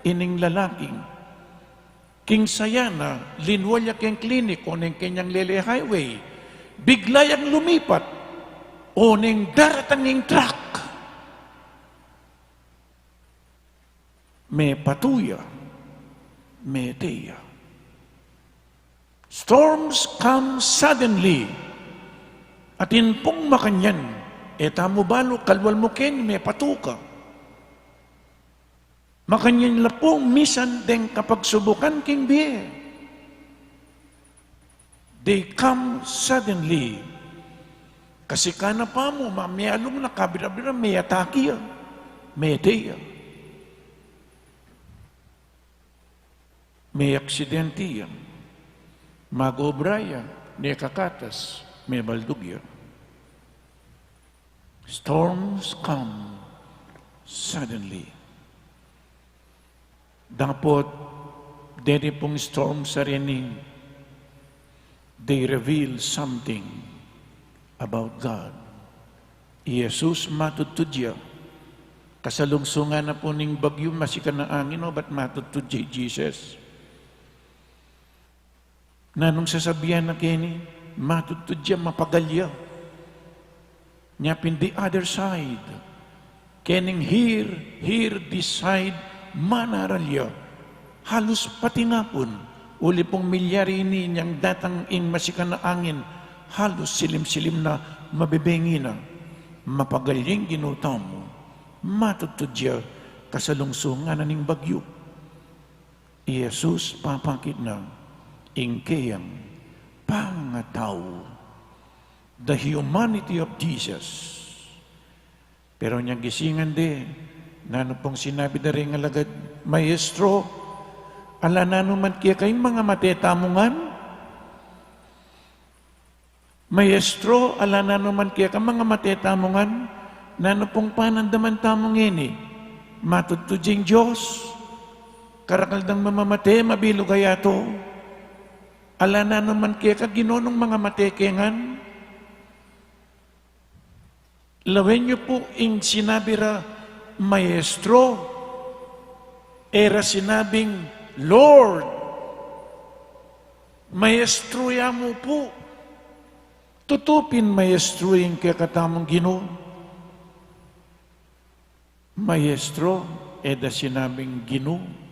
Speaker 3: ining lalaking. King saya na, linwalya keng klinik, o ning kanyang lele highway. Bigla yang lumipat, o ning daratanging truck. May patuya, may teya. Storms come suddenly. Atin pong makanyan, tamo balo, kalwal mo ken, may patuka. Makanyan la pong misan deng kapag subukan king biye. They come suddenly. Kasi kana pa mo, mamiyalong na kabira-bira, may atake, may teya. may aksidente, mag-obraya, may kakatas, may baldugya. Storms come suddenly. Dapat, dede pong storm sa rining, they reveal something about God. Jesus matutudya. Kasalungsungan na po ning bagyo, masikan na angin, ba't matutudya Jesus? Nanong sasabihan na kini, matutudya, mapagalya. Nyapin the other side. Kening here, this side, manaralya. Halos pati nga po, uli pong milyari ini niyang datang ing masikan na angin, halos silim-silim na mabibengi na. Mapagaling ginutaw mo, matutudya kasalungsungan na ning bagyo. Jesus papakit na, ingkayang pangataw, the humanity of Jesus. Pero niyang gisingan nano pong sinabi na rin alagad, Maestro, ala nano man kaya kayong mga matetamungan? Maestro, ala nano man kaya kayong mga matetamungan? Nano pong panandaman tamong ini? Matutudjing Diyos, karakaldang mamamate, mabilog ayato. Ala na naman kaya ka ginonong mga matekengan. Lawen niyo po ing sinabi ra, Maestro, era sinabing, Lord, Maestro ya mo po. Tutupin Maestro ing kaya katamong Ginoo. Maestro, eda sinabing Ginoo.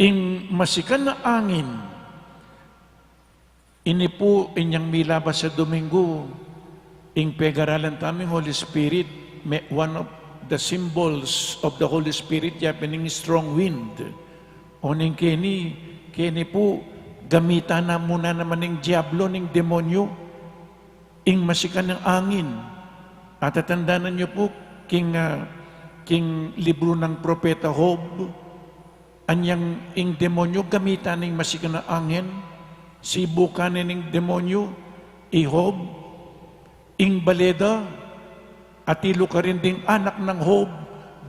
Speaker 3: Ing masikan na angin, ini po inyang milabas sa Domingo, ing pegaralan taming Holy Spirit, one of the symbols of the Holy Spirit, yapining strong wind. Oning kini po, gamitan na muna naman ng diablo, ng demonyo, ing masikan ng angin. At tatandaan niyo po, king libro ng Propeta Job, anyang ing demonyo gamitan ng masikan na angin, sibukan ng demonyo, Job, ing baleda, at ilo ka rin ding anak ng Job,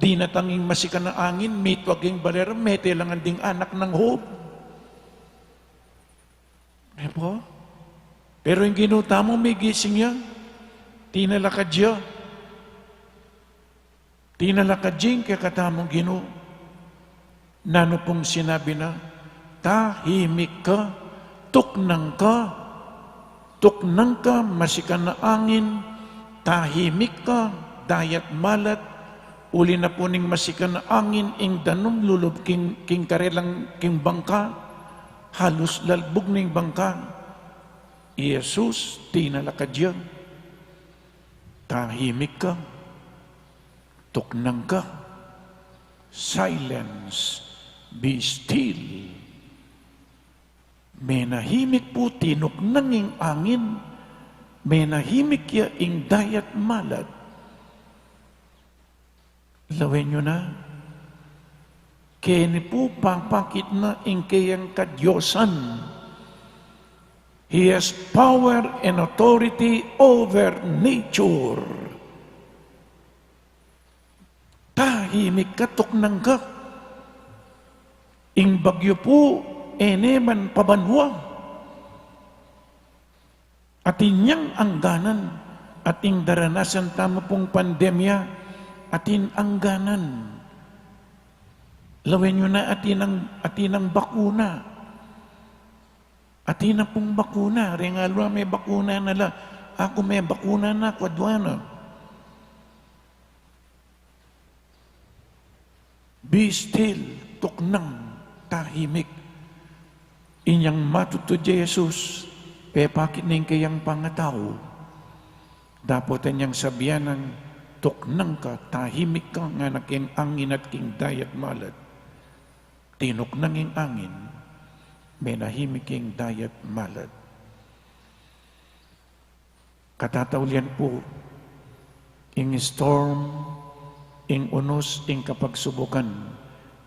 Speaker 3: di natanging masikan na angin, mitwag ing balera, mete lang ang ding anak ng Job. Po? Pero yung ginuta mo, may gising yan. Tinalakad siya. Tinalakad siya, kaya katamong Ginoo. Nano pong sinabi na, tahimik ka, tuknang ka, masikan na angin, tahimik ka, dayat malat, uli na po ning masikan na angin, ing danom lulub king karelang king bangka, halos lalbog ning bangka. Jesus, tinalakad siya, tahimik ka, tuknang ka, silence, be still. May nahimik po tinuknang ing angin, may nahimik ya ing dayat malat. Lawen nyo na, kaya po papakit na ing kayang kadyosan. He has power and authority over nature. Tahimik ka, tuknang ka. Ing bagyo po, eneman pabanwa. At inyang angganan, ating daranasan tamo pong pandemya, atin angganan. Lawen nyo na atinang bakuna. Atin na pong bakuna. Regalo may bakuna nala. Ako may bakuna na, kwadwana. Be still, tuknang, tahimik. Inyang matutudya Jesus, pepakit ning kayang pangataw. Dapat inyang sabihan ng tuknang ka, tahimik ka, nga naking angin at king dayat malat. Tinuknang ing angin, may nahimik king dayat malat. Katataulian po, ing storm, ing unos, ing kapagsubukan,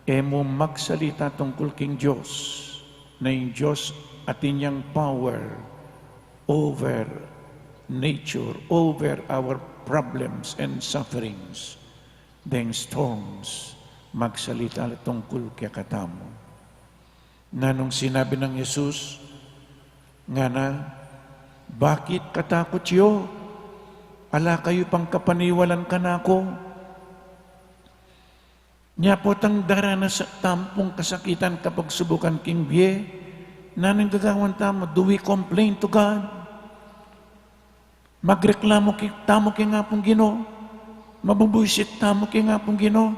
Speaker 3: emo magsalita tungkol king Diyos, na yung Diyos at inyang power over nature, over our problems and sufferings, then storms, magsalita tungkol kaya katamo. Na nung sinabi ng Jesus, nga na, bakit katakot yo? Ala kayo pang kapaniwalan ka na ako. Nya po tang dara na sa tampong kasakitan kapag subukan king biye, nanang gagawan tamo, do we complain to God? Magreklamo tamo kay nga pong Ginoo, mabubuisit tamo kay nga pong Ginoo,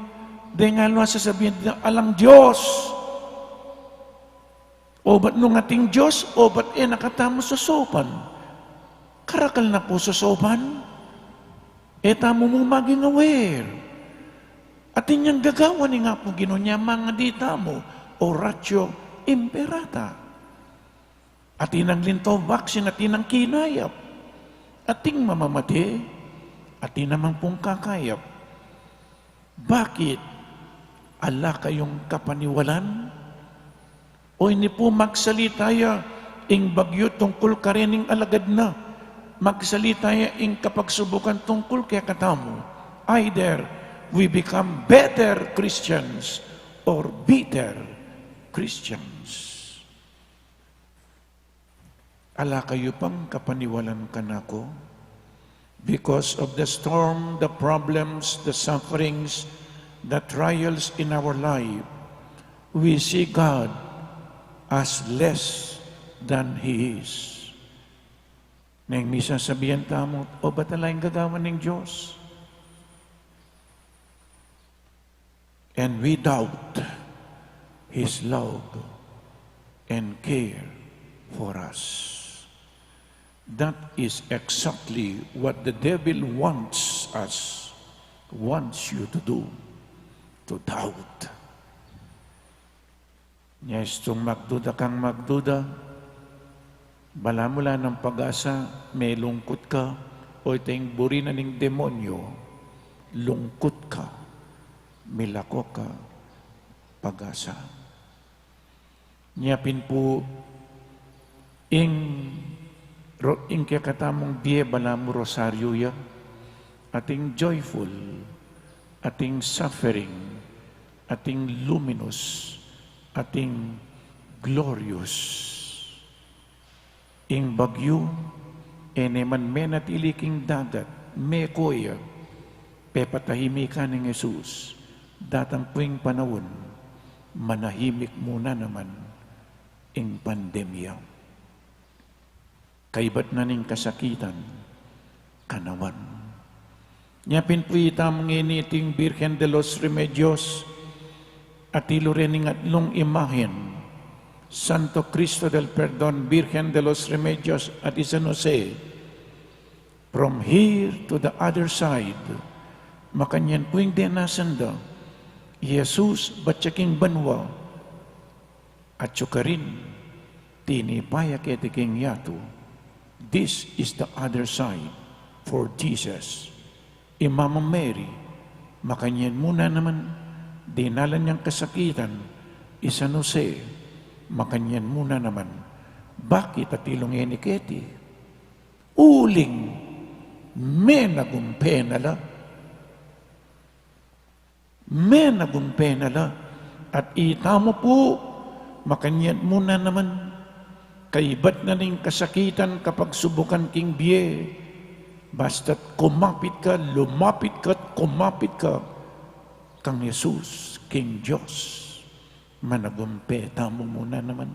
Speaker 3: dahil nga luwa sasabihin, alang Diyos, o ba't nung ating Diyos, o ba't nakatamo sa sopan? Karakal na po sa sopan, tamo mo maging aware. At inyang gagawa ni nga po Ginoo niya mga dita mo, oratio imperata. At inang lintaw vaksin at inang kinayap. Ating mamamati, at inamang pong kakayap. Bakit? Ala kayong kapaniwalan? O hindi po magsalitaya ing bagyo tungkol karening alagad na. Magsalitaya ing kapagsubukan tungkol kaya katamo. Either we become better Christians or bitter Christians. Ala kayo pang kapaniwalan ka na ko? Because of the storm, the problems, the sufferings, the trials in our life, we see God as less than He is. Nang misa sabihan tamo, o ba talayong gagawan ng Diyos? And we doubt His love and care for us. That is exactly what the devil wants you to do, to doubt. Yes, kung magduda kang magduda, bala mula ng pag-asa, may lungkot ka, o itong burina ng demonyo, lungkot ka, milako ka, pag-asa. Nyapin po, ing kaya katamong diye bala mo rosaryo ya, ating joyful, ating suffering, ating luminous, ating glorious. Ing bagyo, eneman menatiliking dagat, mekoya, pepatahimikan ng Jesus, datang puwing panahon, manahimik muna naman ing pandemya. Kaibat na ning kasakitan, kanawan. Nyapin po itamang initing Birhen de los Remedios, at ilurening at lung imahen, Santo Cristo del Perdon, Birhen de los Remedios at San Jose, from here to the other side, makanyan po yung denasanda, Jesus batyaking banwa, at syukarin, tinipaya ketiking yato. This is the other side for Jesus. Imama Mary, makanyan muna naman, dinalan niyang kasakitan, San Jose, makanyan muna naman. Bakit at ilong eniketi? Uling, menagumpenala, at itamo po, makanyan muna naman, kaibat na ning kasakitan kapag subukan king biye, basta't kumapit ka, lumapit ka, kumapit ka, kang Jesus, King Diyos, managumpe, tamo muna naman.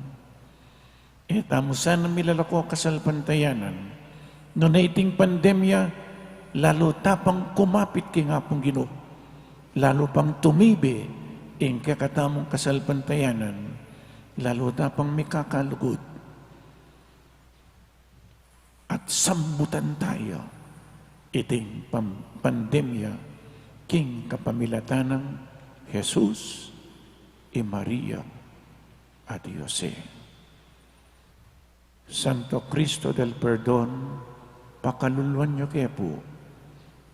Speaker 3: Tamo sana milalako kasalpantayanan, no na iting pandemya, lalo tapang kumapit kay nga pong Ginoo, lalo pang tumibi, ing kakatamong kasalpantayanan, lalo tapang mikakalugod, at sambutan tayo iting pandemya king kapamilatanang Jesus y Maria at Jose. Santo Cristo del Perdon, pakaluluan niyo kaya po,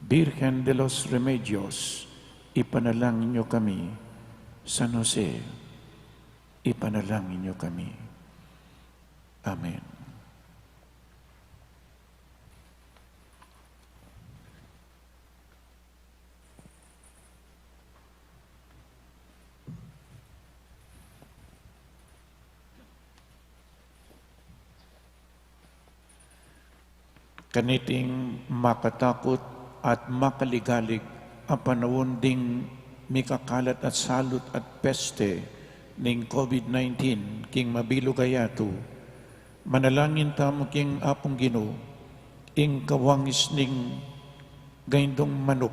Speaker 3: Birhen de los Remedios, ipanalangin niyo kami San Jose, ipanalangin niyo kami. Amen. Kaniting makatakot at makaligalig ang panahon ding mikakalat at salot at peste ning COVID-19 king mabilugayato. Manalangin tamo king apong Ginoo ing kawangis ning gayndong manok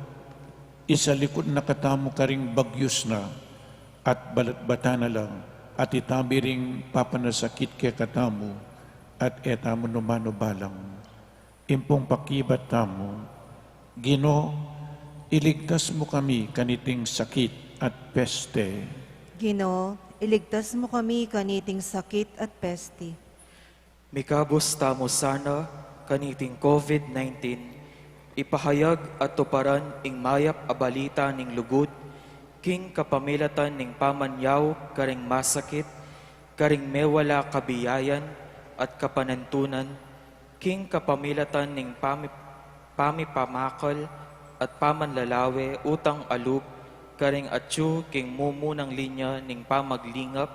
Speaker 3: isa likod na katamo karing bagyos na at balatbata na lang at itabiring papanasakit kaya katamo at etamo numano balang. Impong pakibat tamo, Ginoo, iligtas mo kami kaniting sakit at peste.
Speaker 1: Ginoo, iligtas mo kami kaniting sakit at peste.
Speaker 2: Mikabos tamo sana kaniting COVID-19, ipahayag at tuparan ing mayap a balita ning lugod, king kapamilatan ning pamanyaw karing masakit, karing mewala kabiyayan at kapanantunan, king kapamilatan ning pamipamakal at pamanlalawe utang alub, karing atyu king mumunang linya ning pamaglingap,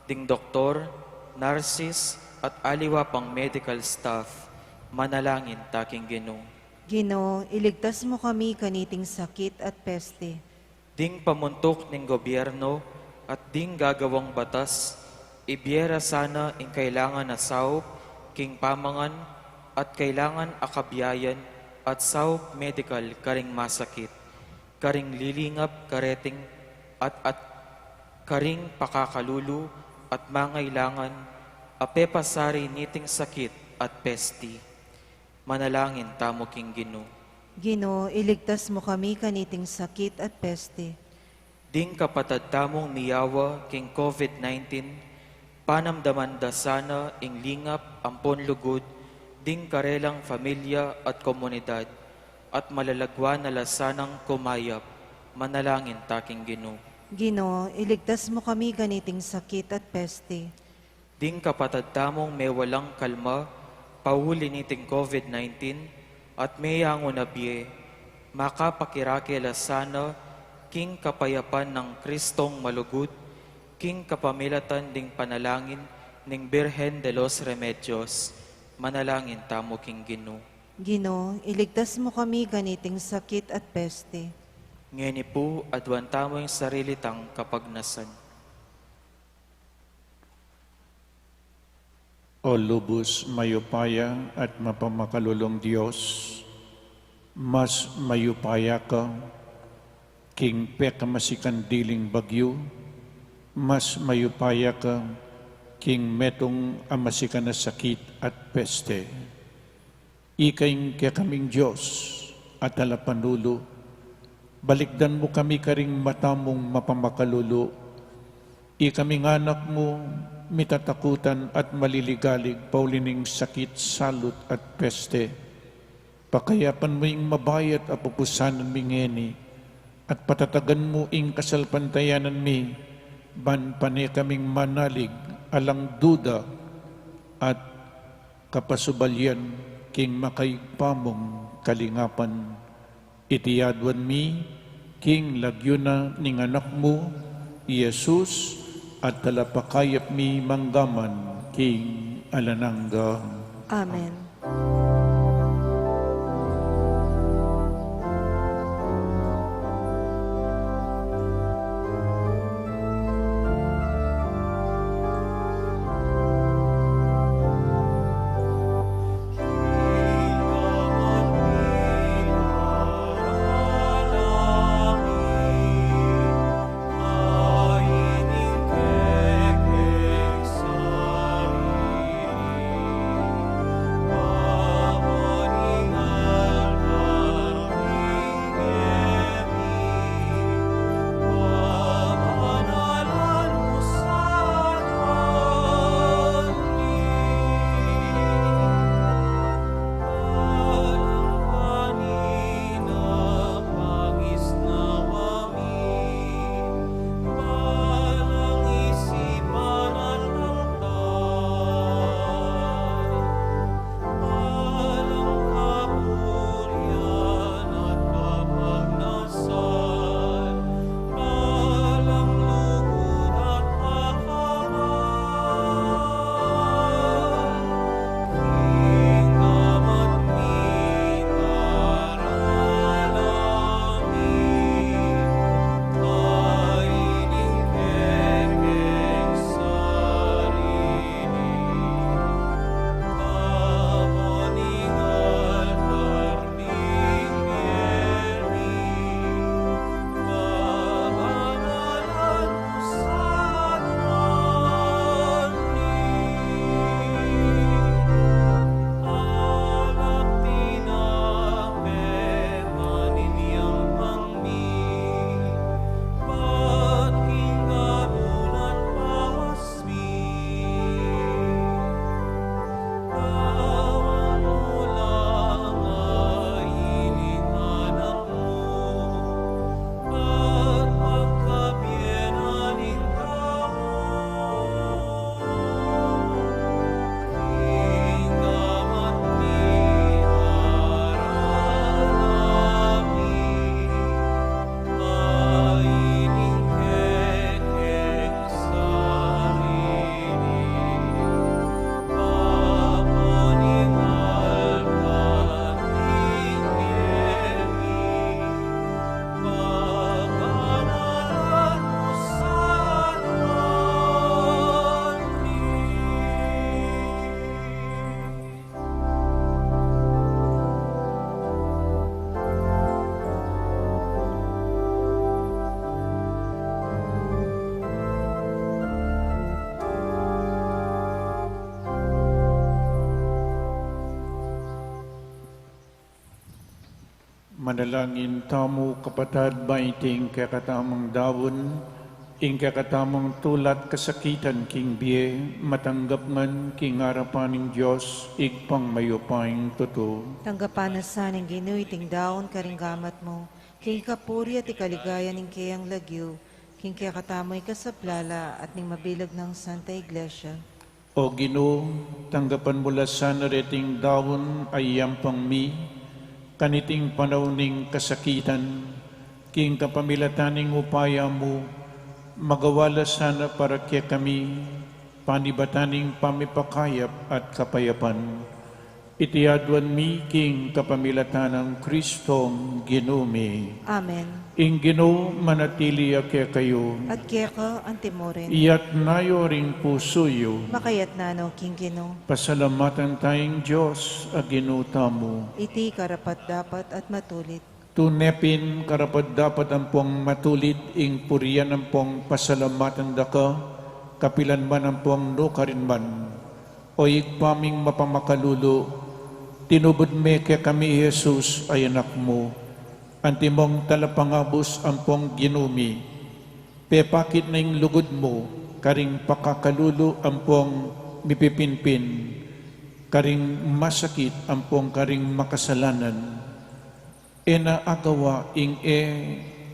Speaker 2: ding doktor, nurses at aliwa pang medical staff, manalangin taking Ginoo.
Speaker 1: Ginoo, iligtas mo kami kaniting sakit at peste.
Speaker 2: Ding pamuntok ning gobyerno at ding gagawang batas, ibiera sana ing kailangan na saup, king pamangan at kailangan akabiyayan at saup medical karing masakit, karing lilingap kareting at karing pakakalulu at mangailangan, apepasari niting sakit at pesti. Manalangin tamo king Ginoo.
Speaker 1: Ginoo, iligtas mo kami kaniting sakit at peste.
Speaker 2: Ding kapatad tamong miyawa king COVID-19, panamdaman da sana ing lingap ampon lugod, ding karelang pamilya at komunidad, at malalagwa na lasanang kumayap, manalangin taking Ginoo.
Speaker 1: Ginoo, iligtas mo kami kaniting sakit at peste.
Speaker 2: Ding kapatad tamong may walang kalma, pahuli niting COVID-19, at may yango na biye, makapakiraki lasana, king kapayapan ng Kristong malugod, king kapamilatan ding panalangin ning Birhen de los Remedios, manalangin tamo king Ginoo.
Speaker 1: Ginoo, iligtas mo kami kaniting sakit at peste.
Speaker 2: Ngeni po adwan tamo yung sarili tang kapagnasan.
Speaker 3: O lubos mayupaya at mapamakalulong Diyos, mas mayupaya ka, king pekamasikan diling bagyo, mas mayupaya ka, king metong amasikan na sakit at peste. Ikaing kaya kaming Diyos at alapanulo, balikdan mo kami karing matamong mapamakalulo, ikaming anak mo, mitatakutan at maliligalig, paulining sakit, salot at peste. Pakayapan mo ing mabayat at pupusanan mingeni, at patatagan mo ing kasalpantayanan mi, ban pane kaming manalig, alang duda, at kapasubalyan, king makaigpamong kalingapan. Itiyadwan mi, king lagyuna ning anak mo, Jesus, at talapakayap mi manggaman, king alanangga.
Speaker 1: Amen.
Speaker 5: Amen.
Speaker 3: Manalangin tamo kapatad baiting kakatamang dawon, ing kakatamang tulat kasakitan king biye, matanggap man king harapaning Diyos, igpang mayupaing totoo.
Speaker 1: Tanggapan na sa ning ginuiting daon karinggamat mo, king kapuri at ikaligaya ning kayang lagyo, king kaya katamoy kasaplala at ning mabilag ng Santa Iglesia.
Speaker 3: O Ginoo, tanggapan mula sana reting dawon ay yampang mi, kaniting panawning kasakitan, king kapamilataning upaya mo, magawala sana para kaya kami, panibataning pamipakayap at kapayapan. Itiadwan mi king kapamilatanang Kristong Ginumi.
Speaker 1: Amen.
Speaker 3: Ing Ginoo manatili kaya kayo,
Speaker 1: At kaya ka antimorin,
Speaker 3: iyat nayo ring pusoyo,
Speaker 1: makayat nanaw king Ginoo.
Speaker 3: pasalamatan tayong Diyos a ginutamo.
Speaker 1: Iti karapat dapat at matulit.
Speaker 3: Tunepin karapat dapat ampong matulit ing purian ampong pasalamatan daka, kapilan man ampong no karinman. O igpaming mapamakalulo, tinubod me kaya kami Jesus ay anak mo. Antimong talapangabos ampong ginumi, pepakit na ing lugod mo, karing pakakalulo ampong mipipinpin, karing masakit ampong karing makasalanan. Ena agawa ing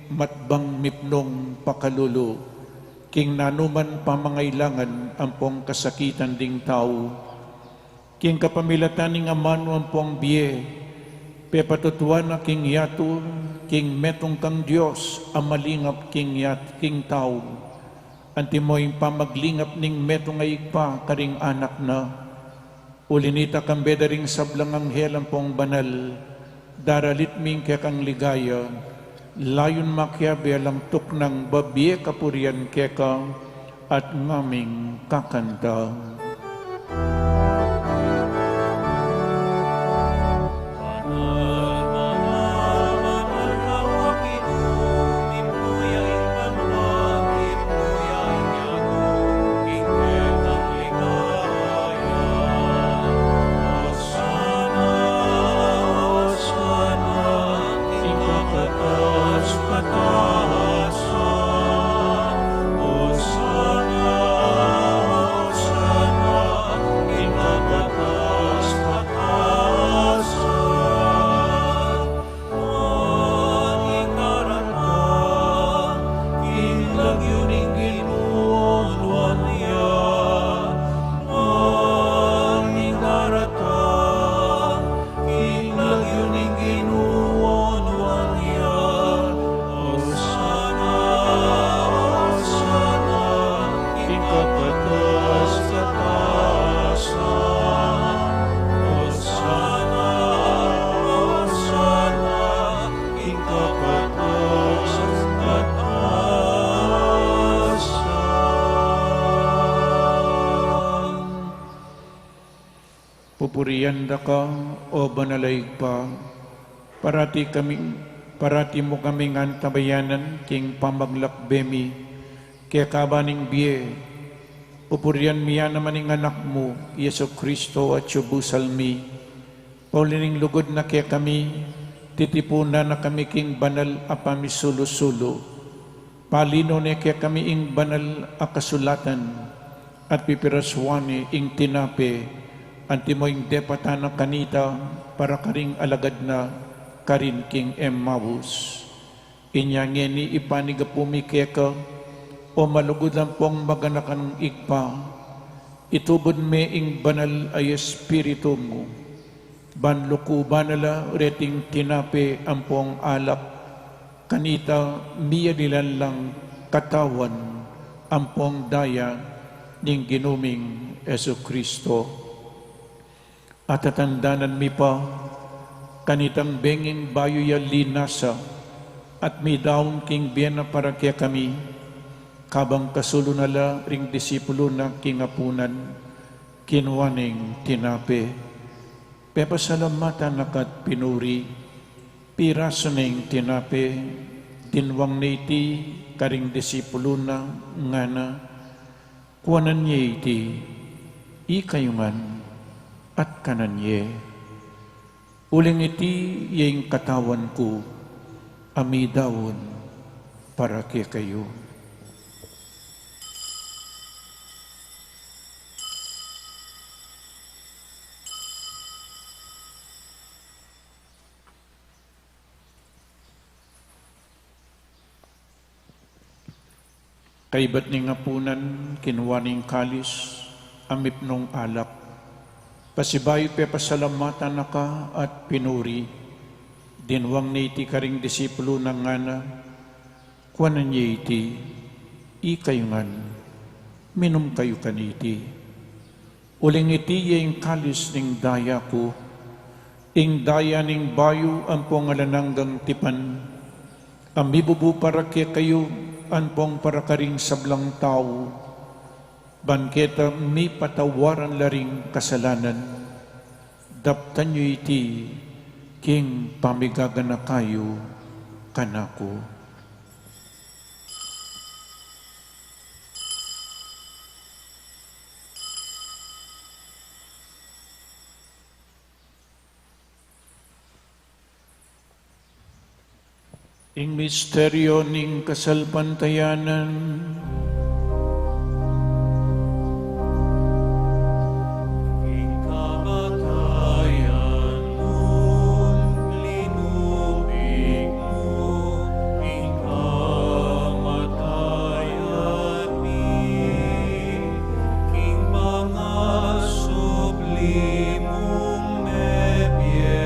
Speaker 3: matbang mipnong pakalulo, king nanuman pamangailangan ampong kasakitan ding tao, king kapamilataning amano ampong biye, pepatutuan na king yato, king metong kang Diyos, amalingap king king tao, antimoy pamaglingap ning metong ayigpa karing anak na, ulinita kang bedaring sablang anghel ampong banal, daralit ming kekang ligaya, layon makyabe alang tuknang babiye kapurian keka at ngaming kakanta. Pupurian ka, o banalay pa, parati mo kaming antabayanan, king pamaglakbemi, kaya kabaning biye, pupurian miya naman ng anak mo, Yeso Kristo at yubusalmi, paulining lugod na kaya kami, titipunan na kami king banal apamisulo-sulo, palino na kaya kami ing banal akasulatan, at pipiraswani ing tinape, antimoing depatana kanita para karing alagad na karin king Emmaus. Inyangeni ipanigapumi keka o malugod lang pong maganakan igpa. Itubod me ing banal ay espiritu mo. Banluku banala reting tinape ampong alak. Kanita miya nilan lang katawan ampong daya ning ginuming Yesu Kristo. At tatandanan mi pa, kanitang benging bayo ya linasa, at mi daong king biena para kaya kami, kabang kasulo nala ring disipulo na kingapunan, kinwaning tinape, pepasalamatan nakat pinuri, piraso ning tinape, tinwang niti karing disipulo na ngana, kuwanan niya iti, ikayungan, at kananye, Uling iti yung katawan ko, amidawon para kay kayo. Kaibat ni ngapunan, kinuwaning kalis, amip nung alak. Pasibayo pe pasalamatan na ka at pinuri. Dinwang ni iti karing disipulo ng ngana, kuwanan niya iti, kayo ngan, minum kayo kaniti. Uling iti yung kalis ning daya ko, ing daya ning bayo ang pongalananggang tipan, amibubu para kaya kayo, anpong para karing sablang tao, banketa mi patawaran laring kasalanan, daptan nyo iti, king pamigagana kayo, kanako. Ing misteryo ning kasalpantayanan, ing kamatayan mo, linubig mo, ing kamatayan mi, ing mga sublimong mebye,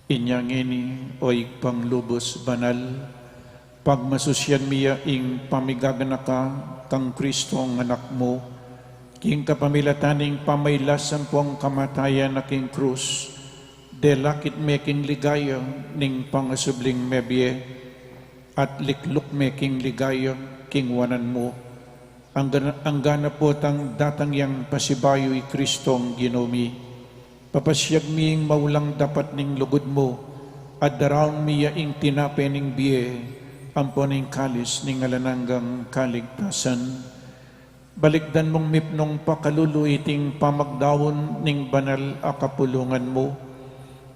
Speaker 3: inyang ini oy panglubos banal, pagmasusyan miya ing pamigagana ka kang Kristo ang anak mo, king kapamilataning pamaylasan po ang kamatayan na king krus, delakit meking ligaya ning pangasubling mebye, at likluk meking ligaya king wanan mo, ang gana po tang datang yang pasibayo i Kristong ginomi, papasyag miying maulang dapat ning lugod mo, at daraon miya ing tinape ning biye, amponing kalis ning alananggang kaligtasan. Balikdan mong mipnong pakalulu iting pamagdawon ning banal a kapulungan mo.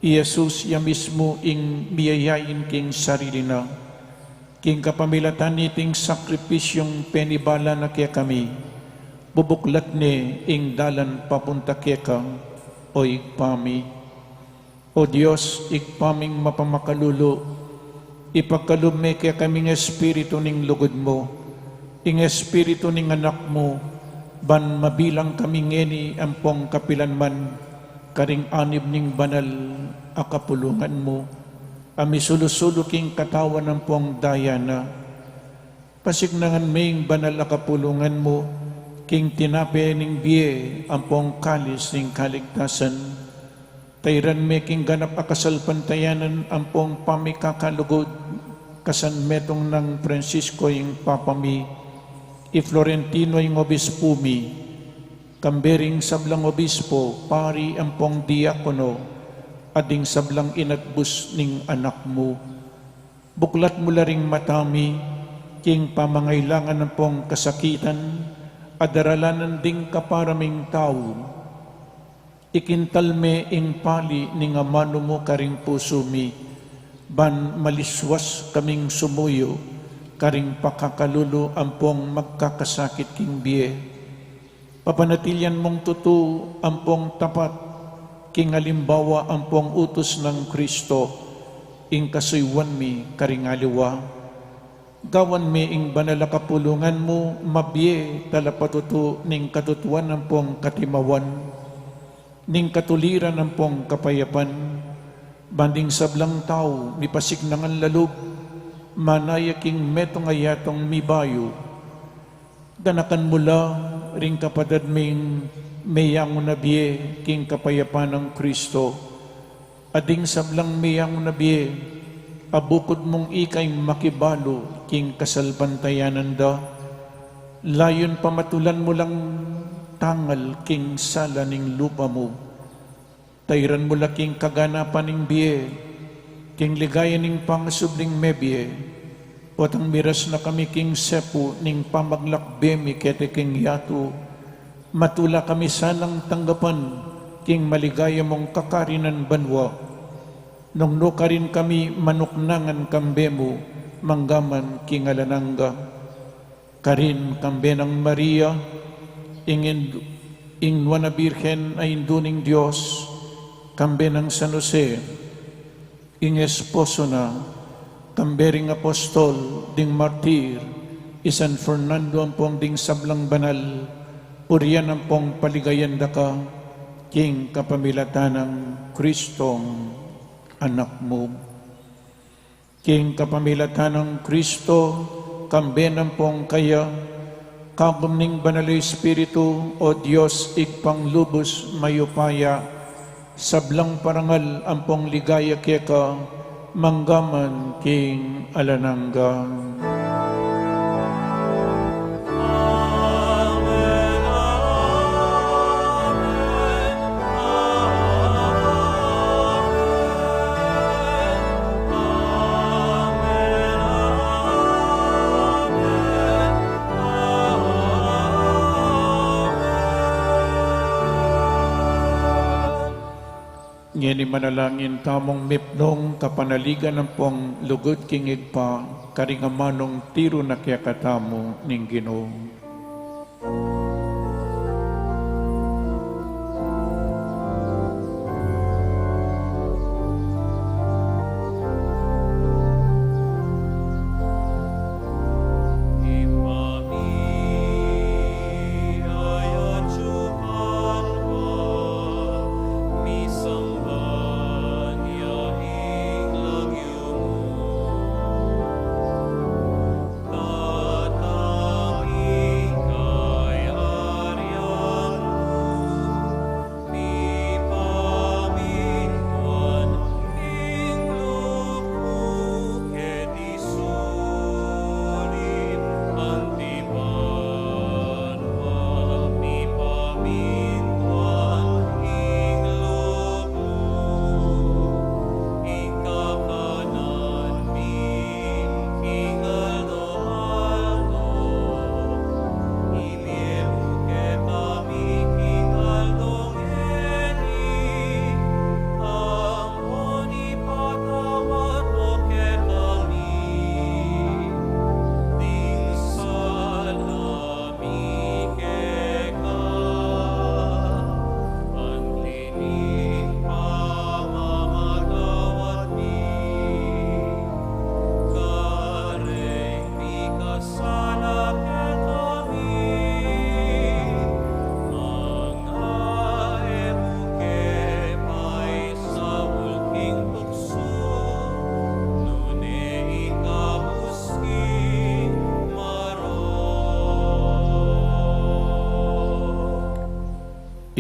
Speaker 3: I Jesus ya mismo ing miyayain king sarili na, king kapamilatan iting sakripisyong penibala na kaya kami, bubuklat ni ing dalan papunta kaya ka, o ikpami. O Diyos, ikpaming mapamakalulu, ipagkalume kaya kaming espiritu ning lugod mo, ing espiritu ning anak mo, ban mabilang kaming ngeni ampong kapilanman, karing anib ning banal akapulungan mo, ami sulusulo king katawan ampong dayana, pasignangan ming banal akapulungan mo, king tinape ning biye ampong kalis ning kaligtasan, tayran me king ganap akasalpantayanan ampong pamikakalugod, kasan metong ng Francisco yung papami, i Florentino yung obispo mi, kambering sablang obispo, pari ampong diakono, ading sablang inatbus ning anak mo, buklat mo laring matami, king pamangailangan ampong kasakitan, adaralanan ding kaparaming tao, ikintal me ing pali ning amano mo karing puso mi, ban maliswas kaming sumuyo, karing pakakalulu ampong magkakasakit king biye. Papanatilyan mong tutu ampong tapat, king alimbawa ampong utos ng Kristo, ing kasuywan mi karing aliwa. Gawan mi ing banal kapulungan mo, mabye talapatutu ning katutuan ng pong katimawan, ning katuliran ng pong kapayapan, banding sablang tao, mipasignangan lalub, manayaking metong ayatong mibayo, danakan mula ring kapadad ming mayang nabye king kapayapan ng Kristo, ading sablang miyang nabiye, abukod mong ikay makibalo, king kasalpantayanan da, layon pamatulan mo lang tangal, king sala ning lupa mo, tayran mo laking kaganapan ning biye, king ligaya ning pangasubling mebye, otang miras na kami king sepu, ning pamaglakbemi kete king yato, matula kami sanang tanggapan, king maligaya mong kakarinan banwa, nung no ka rin kami manuknangan kambemo, manggaman king alananga, karin kambe ng Maria, ingwa na birhen ay induning Diyos, kambe ng San Jose, ing esposo na, kambe ring apostol, ding martir, isan Fernando ang pong ding sablang banal, uriyan ang pong paligayan da ka, king kapamilatan ng Kristong anak mo. King kapamilatan ng Kristo, kambe ng pong kaya, kagum ning banal Espiritu, o Diyos ikpang lubos mayupaya, sablang parangal ang pong ligaya keka, manggaman king alananga. Ngeni manalangin tamong mipnong kapanaligan ng pong lugod kingig pa, karingamanong tiro na kaya katamo ning Ginoo.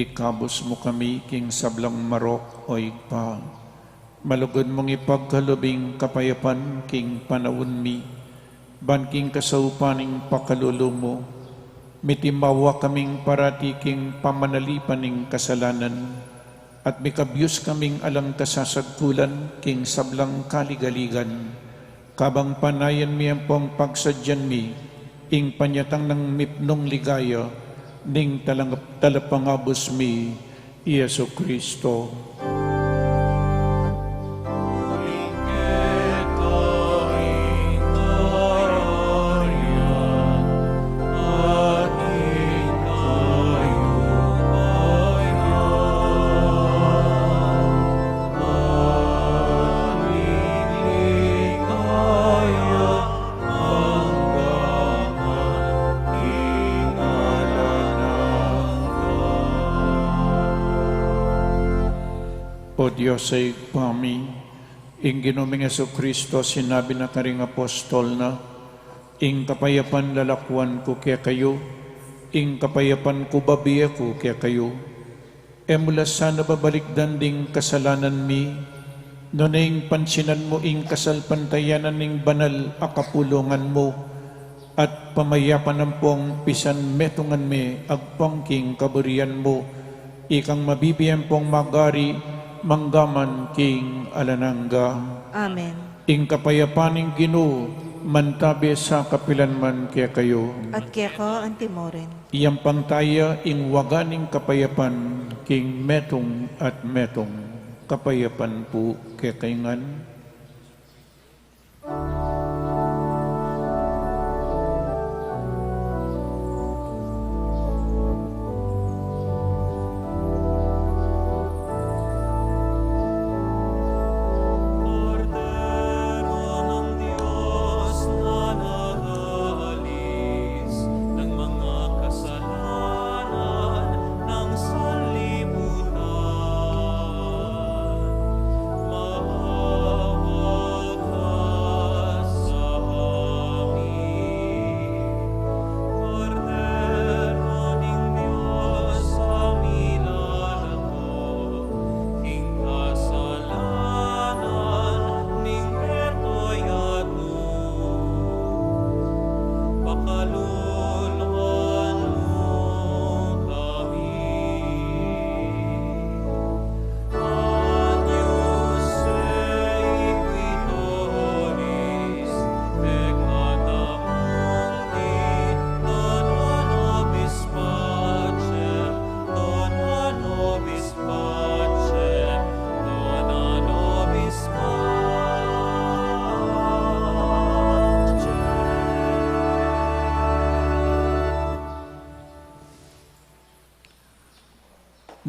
Speaker 3: Ikabos mo kami, king sablang marok o igpa. Malugod mong ipagkalubing kapayapan, king panawon mi. Ban king kasaupaning pakalulo mo. Mitimawa kaming parati, king pamanalipaning kasalanan. At mikabyos kaming alang kasasagkulan, king sablang kaligaligan. Kabang panayan mi ang pong pagsadyan mi, ing panyatang ng mipnong ligaya, ning talapangabos mi, Yesu Kristo. O Diyos ay pami, ing Ginoong Jesucristo, sinabi na karing apostol na, ing kapayapan lalakwan ko kaya kayo, ing kapayapan ko babiya ko kaya kayo. E mula sana babalik danding kasalanan mi, Nuning pansinan mo ing kasalpantayanan ning banal akapulungan mo, at pamayapan ng pong pisan metungan me agpangking kaburian mo, ikang mabibiyan pong magari manggaman king alanangga.
Speaker 1: Amen.
Speaker 3: Ing kapayapaning Ginoo, mantabi sa kapilanman kaya kayo.
Speaker 1: At kaya ka antimorin.
Speaker 3: Iyang pangtaya ing waganing kapayapan king metong at metong. Kapayapan po kaya kaingan.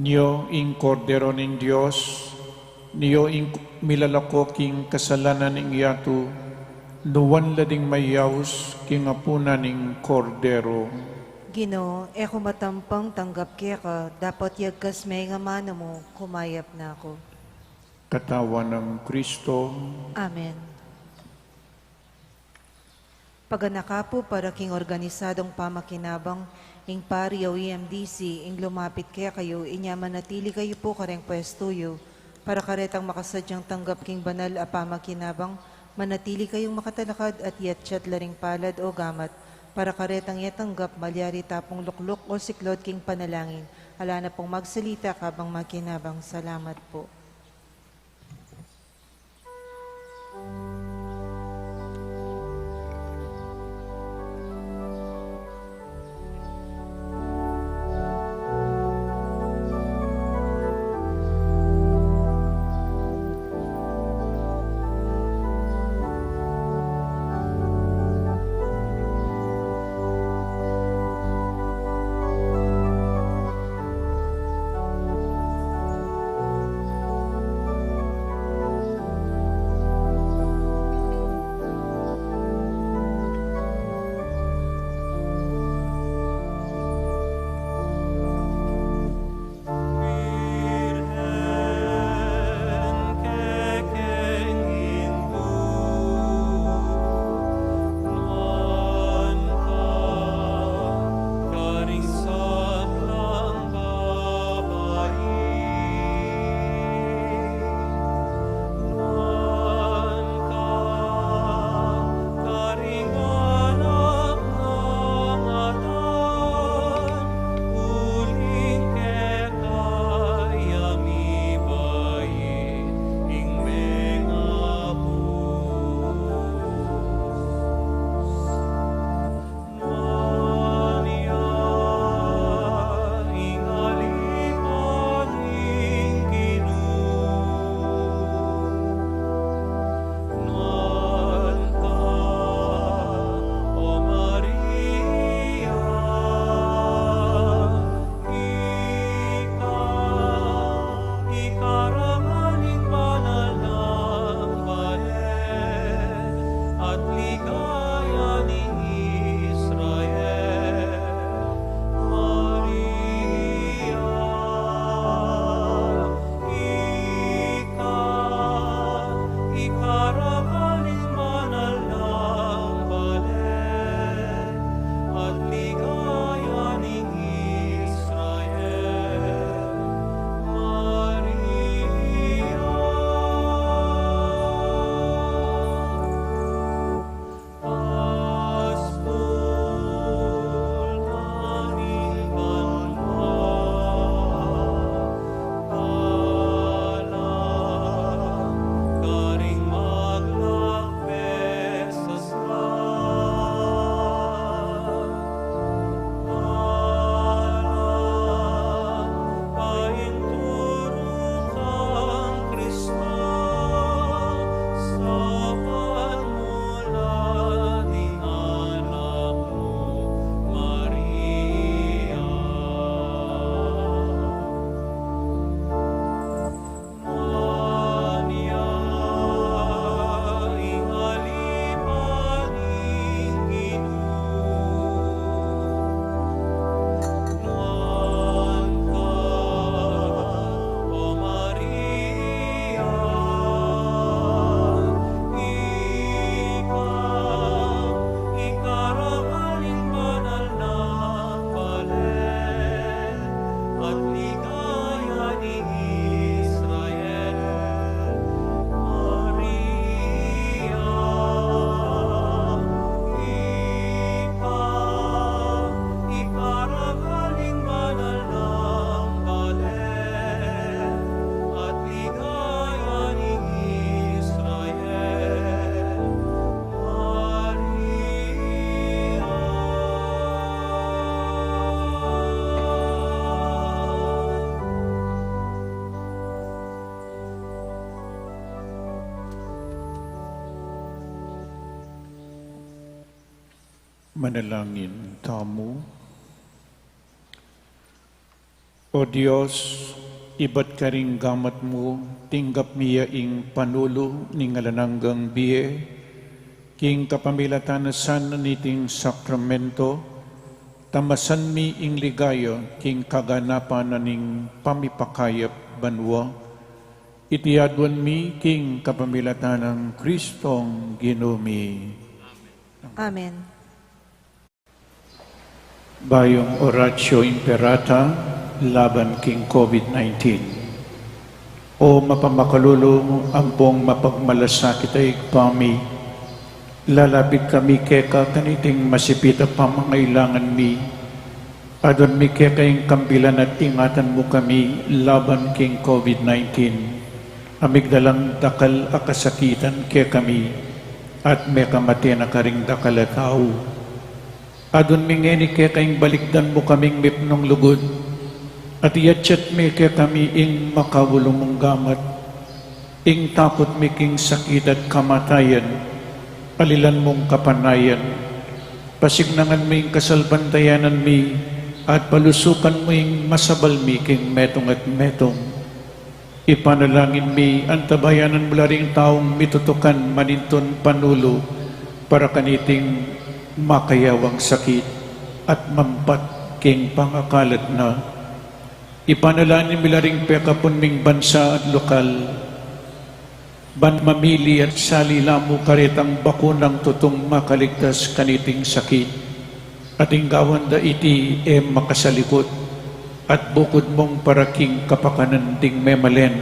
Speaker 3: Niyo ing kordero ning Dios, niyo ing milalako king kasalanan ning yatu, nuwan lading mayaws king apuna ning kordero.
Speaker 1: Ginoo, eko matampang tanggap kaya ka, dapat yagkas may nga mano mo, kumayap na ako.
Speaker 3: Katawan ng Kristo,
Speaker 1: Amen. Paganaka po para king organisadong pamakinabang, ing pari o EMDC, ing lumapit kaya kayo, inyaman natili kayo po kareng pwestuyo, para karetang makasadyang tanggap king banal a pamakinabang, manatili kayong makatalakad at yatsyat laring palad o gamat, para karetang yatanggap malyari tapong lukluk o siklod king panalangin. Ala na pong magsalita kabang makinabang. Salamat po.
Speaker 3: Manalangin tamu. O Diyos, iba't karing gamat mo, tinggap miya ing panulo ning alananggang biye, king kapamilatanasan niting sakramento, tamasan mi ing ligaya, king kaganapan na ning pamipakayap banwa, itiyadwan mi king kapamilatanang Kristong Ginumi.
Speaker 1: Amen.
Speaker 3: Bayong Oratio Imperata laban king COVID-19. O mapamakalulong ampong mapagmalasakit ay pami, lalapit kami keka kaniting masipita pamangailangan mi, adon mi keka yung kambilan at ingatan mo kami laban king COVID-19. Amigdalang dakal akasakitan ke kami, at may kamati na karing dakal at tao. Adon mi ngeni keka yung balikdan mo kaming mipnong lugod, at iyatsyat mi kaya kami ing makawulong mong gamat, ing takot mi king sakit at kamatayan, alilan mong kapanayan, pasignangan mi ing kasalbantayanan mi, at palusukan mo ing masabal mi king metong at metong. Ipanalangin mi, antabayanan mula ring taong mitutukan maninton panulo, para kaniting makayawang sakit, at mampat king pangakalat na. Ipanalangin mila ring pekapon ming bansa at lokal, ban mamili at salilamu karitang bakunang tutong makaligtas kaniting sakit, at inggawan da iti makasalikot, at bukod mong paraking kapakanan ding memalen.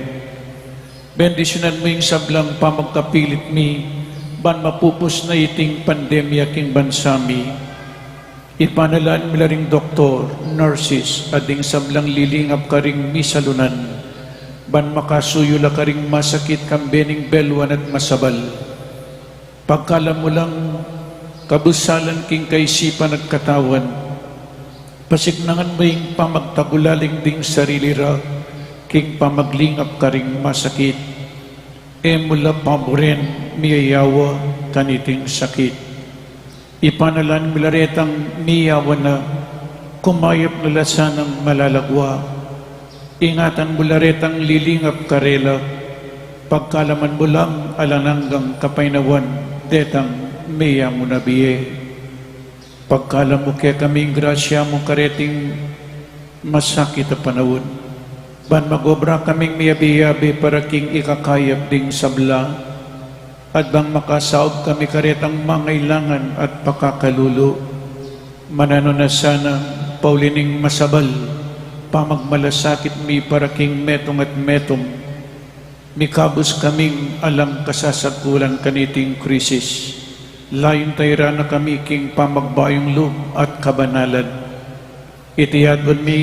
Speaker 3: Bendisyonan mo yung sablang pamagkapilit mi, ban mapupos na iting pandemya king bansa mi. Ipanalaan mila ring doktor, nurses, ading sablang lilingap ka ring misalunan, ban makasuyo la ka ring masakit kambening belwan at masabal. Pagkala mo lang kabusalan king kaisipan at katawan, pasignangan mo yung pamagtagulaling ding sarili ra, king pamaglingap ka ring masakit, mula paboren miyayawa kaniting sakit. Ipanalan milaretang miyawan na kumayap na lasanang malalagwa. Ingatan mularetang lilingap karela, pagkalaman mo lang alananggang kapaynawan, detang miya mo nabiye. Pagkalam mo kaya kaming grasya mo kareting masakit na panahon, ban magobra kaming miyabi-yabi para king ikakayap ding sabla, at bang makasaob kami karetang mangailangan at pakakalulo, manano na sana paulining masabal, pamagmalasakit mi para king metong at metong, mikabos kaming alang kasasakulan kaniting krisis, layon tayra na kami king pamagbayong loob at kabanalan, itiyadwan mi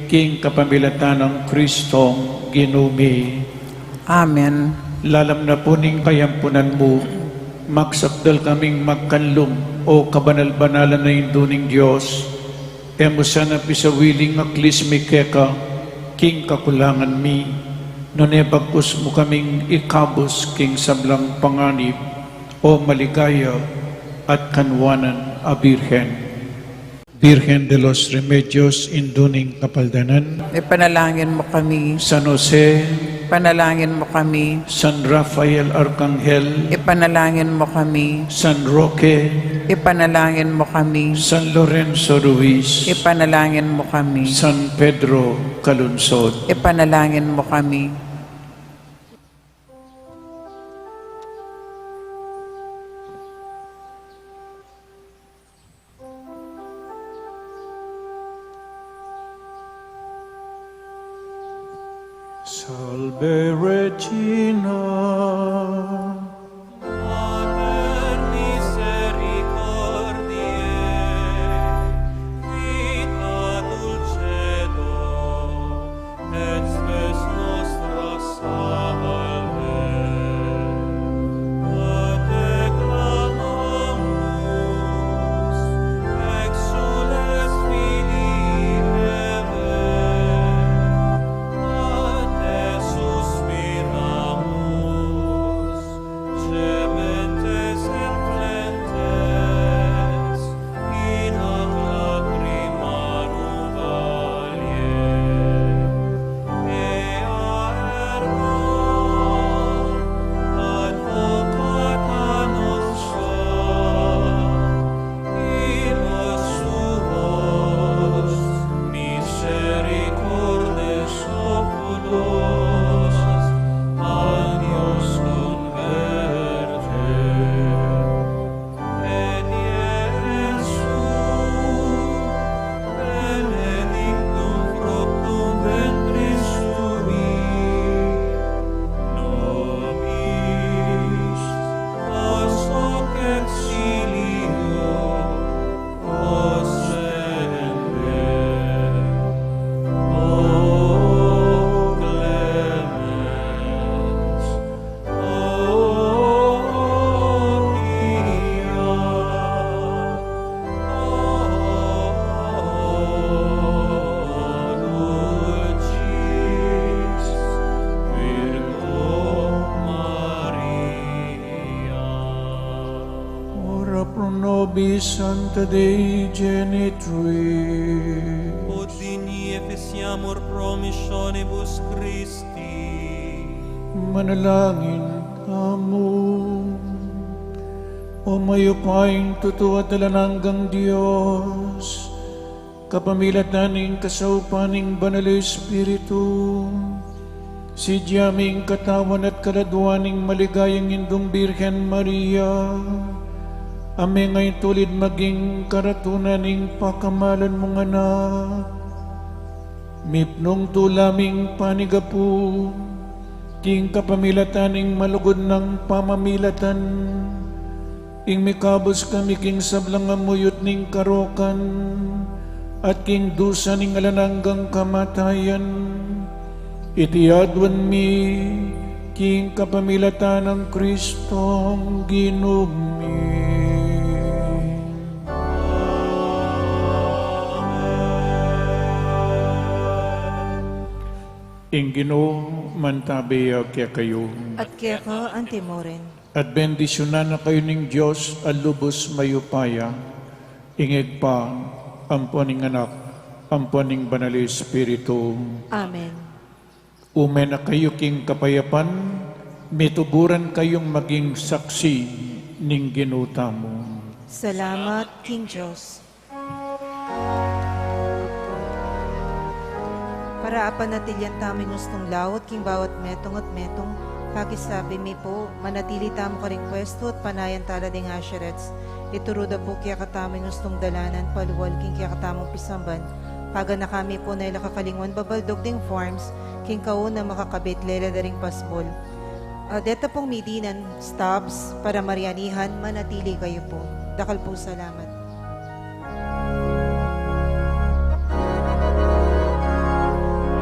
Speaker 3: king kapamilatan ng Kristong Ginumi.
Speaker 5: Amen.
Speaker 3: Lalam na po ning kayampunan mo, magsakdal kaming magkanlong o kabanal-banalan na induning Diyos, mo sana pisawiling aklis mi keka, king kakulangan mi, nonebagkus mo kaming ikabos king sablang panganib, o maligaya at kanwanan a Birhen. Virgen de los Remedios, induning kapaldanan,
Speaker 5: Ipanalangin mo kami.
Speaker 3: San Jose,
Speaker 5: Ipanalangin mo kami.
Speaker 3: San Rafael Arcangel,
Speaker 5: Ipanalangin mo kami.
Speaker 3: San Roque,
Speaker 5: Ipanalangin mo kami.
Speaker 3: San Lorenzo Ruiz,
Speaker 5: Ipanalangin mo kami.
Speaker 3: San Pedro Calunsod.
Speaker 5: Ipanalangin mo kami.
Speaker 3: Salve Regina,
Speaker 6: Mater misericordiae, vita dulcedo, et spes nostra salve. A te clamamus, exules filii Eve, a te suspiramus.
Speaker 3: nobis Santa Dei Genitrix.
Speaker 6: Ut digni efficiamur promissionibus Christi.
Speaker 3: Manalangin kamo. O mayupaing totoo at talananggang Diyos, kapamilataning kasaupaning Banal Espiritu, si Diyaming katawan at kaladwaning maligayang indong Birhen Maria, ame ngay tulid maging karatunaning pakamalan mong anak, mipnong tulaming panigapu, king kapamilataning malugod ng pamamilatan, ing mikabos kami king sablang amuyot ning karokan, at king dusa ning alananggang kamatayan, itiadwan mi king kapamilatan ng Kristong Ginumi. Ing Ginoo mantabiyag kaya kayo,
Speaker 1: At kaya ka antimoren.
Speaker 3: at bendisyonan na kayo ning Diyos alubos mayupaya, ingeg pa, ampuaning anak, ampuaning Banal Espiritu.
Speaker 1: Amen.
Speaker 3: Umen na kayo king kapayapan, mituguran kayong maging saksi ning ginuta mo.
Speaker 1: Salamat, King Diyos. Para apanatilyan tamin gustong lawat king bawat metong at metong, pakisabi mi po, manatili tamo ka requesto at panayan tala ding asherets. Ituruda po kaya katamin gustong dalanan, paluwal king kaya katamong pisamban. Paga na kami po na ilakakalingwan babaldog ding forms, king kauna makakabit lela daring pasbol. Deta pong midinan, stops, para marianihan, manatili kayo po. Dakal po salamat.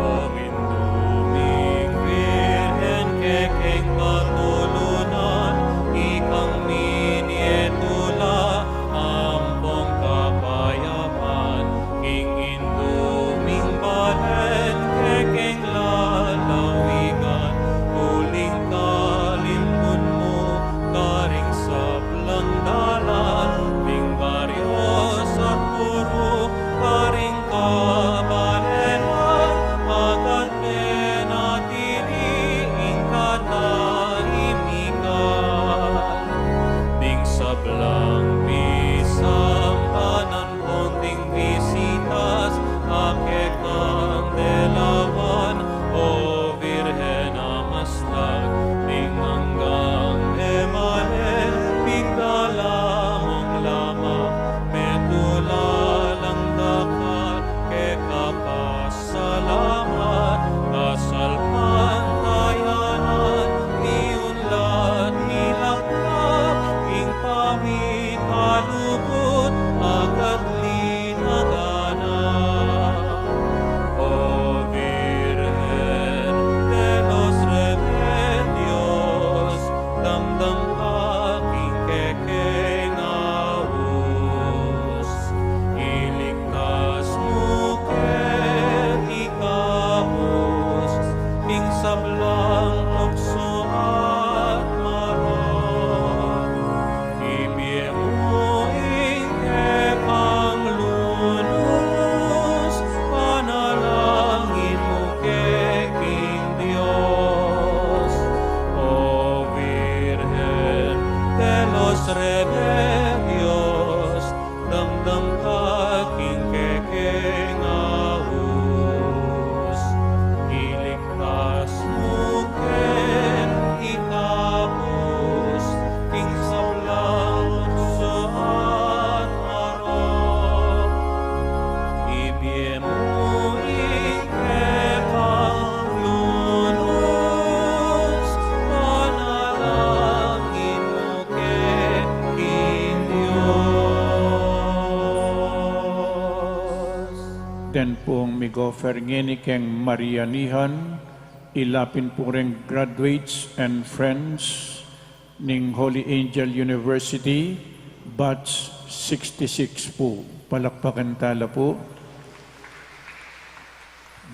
Speaker 6: Panginduming Virhen kekeng katulunan, ikang minietula, ampong kapayapan, king induming balen, kekeng lalawigan, huling kalimpun mo, karing sablang dalan, ting barios at puro, karing kabalenan, agad menatiliing katahimikan. Ding sablang pisang panan konting visitas, akek ang delawan, o Virhen Amastag, ding hanggang Emanuel, bigdalamong lama, metulalang dakal, kekapasalamat, kasalpan tayanan, niunlad nilaklap, ing pamit kalubot, agad linagana. O Virgen de los Remedios, damdam aking kekeng awus, iligtas mo ken ikabos, ing sablang tukso at maron, ibigay mo ing kekang lunos, panalangin mo keking Diyos. O Virgen de los Remedios, damdam aking kekeng awus, iligtas mo ken ikabos, ing sablang tukso at maron, ibigay mo ing kekang lunos, panalangin mo keking Diyos.
Speaker 3: Den pong migofer ngeni keng Marianihan, ilapin po rin graduates and friends ning Holy Angel University, batch 66 po. Palakpakan tala po.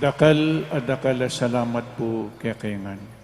Speaker 3: Dakal salamat po kaya kayangan.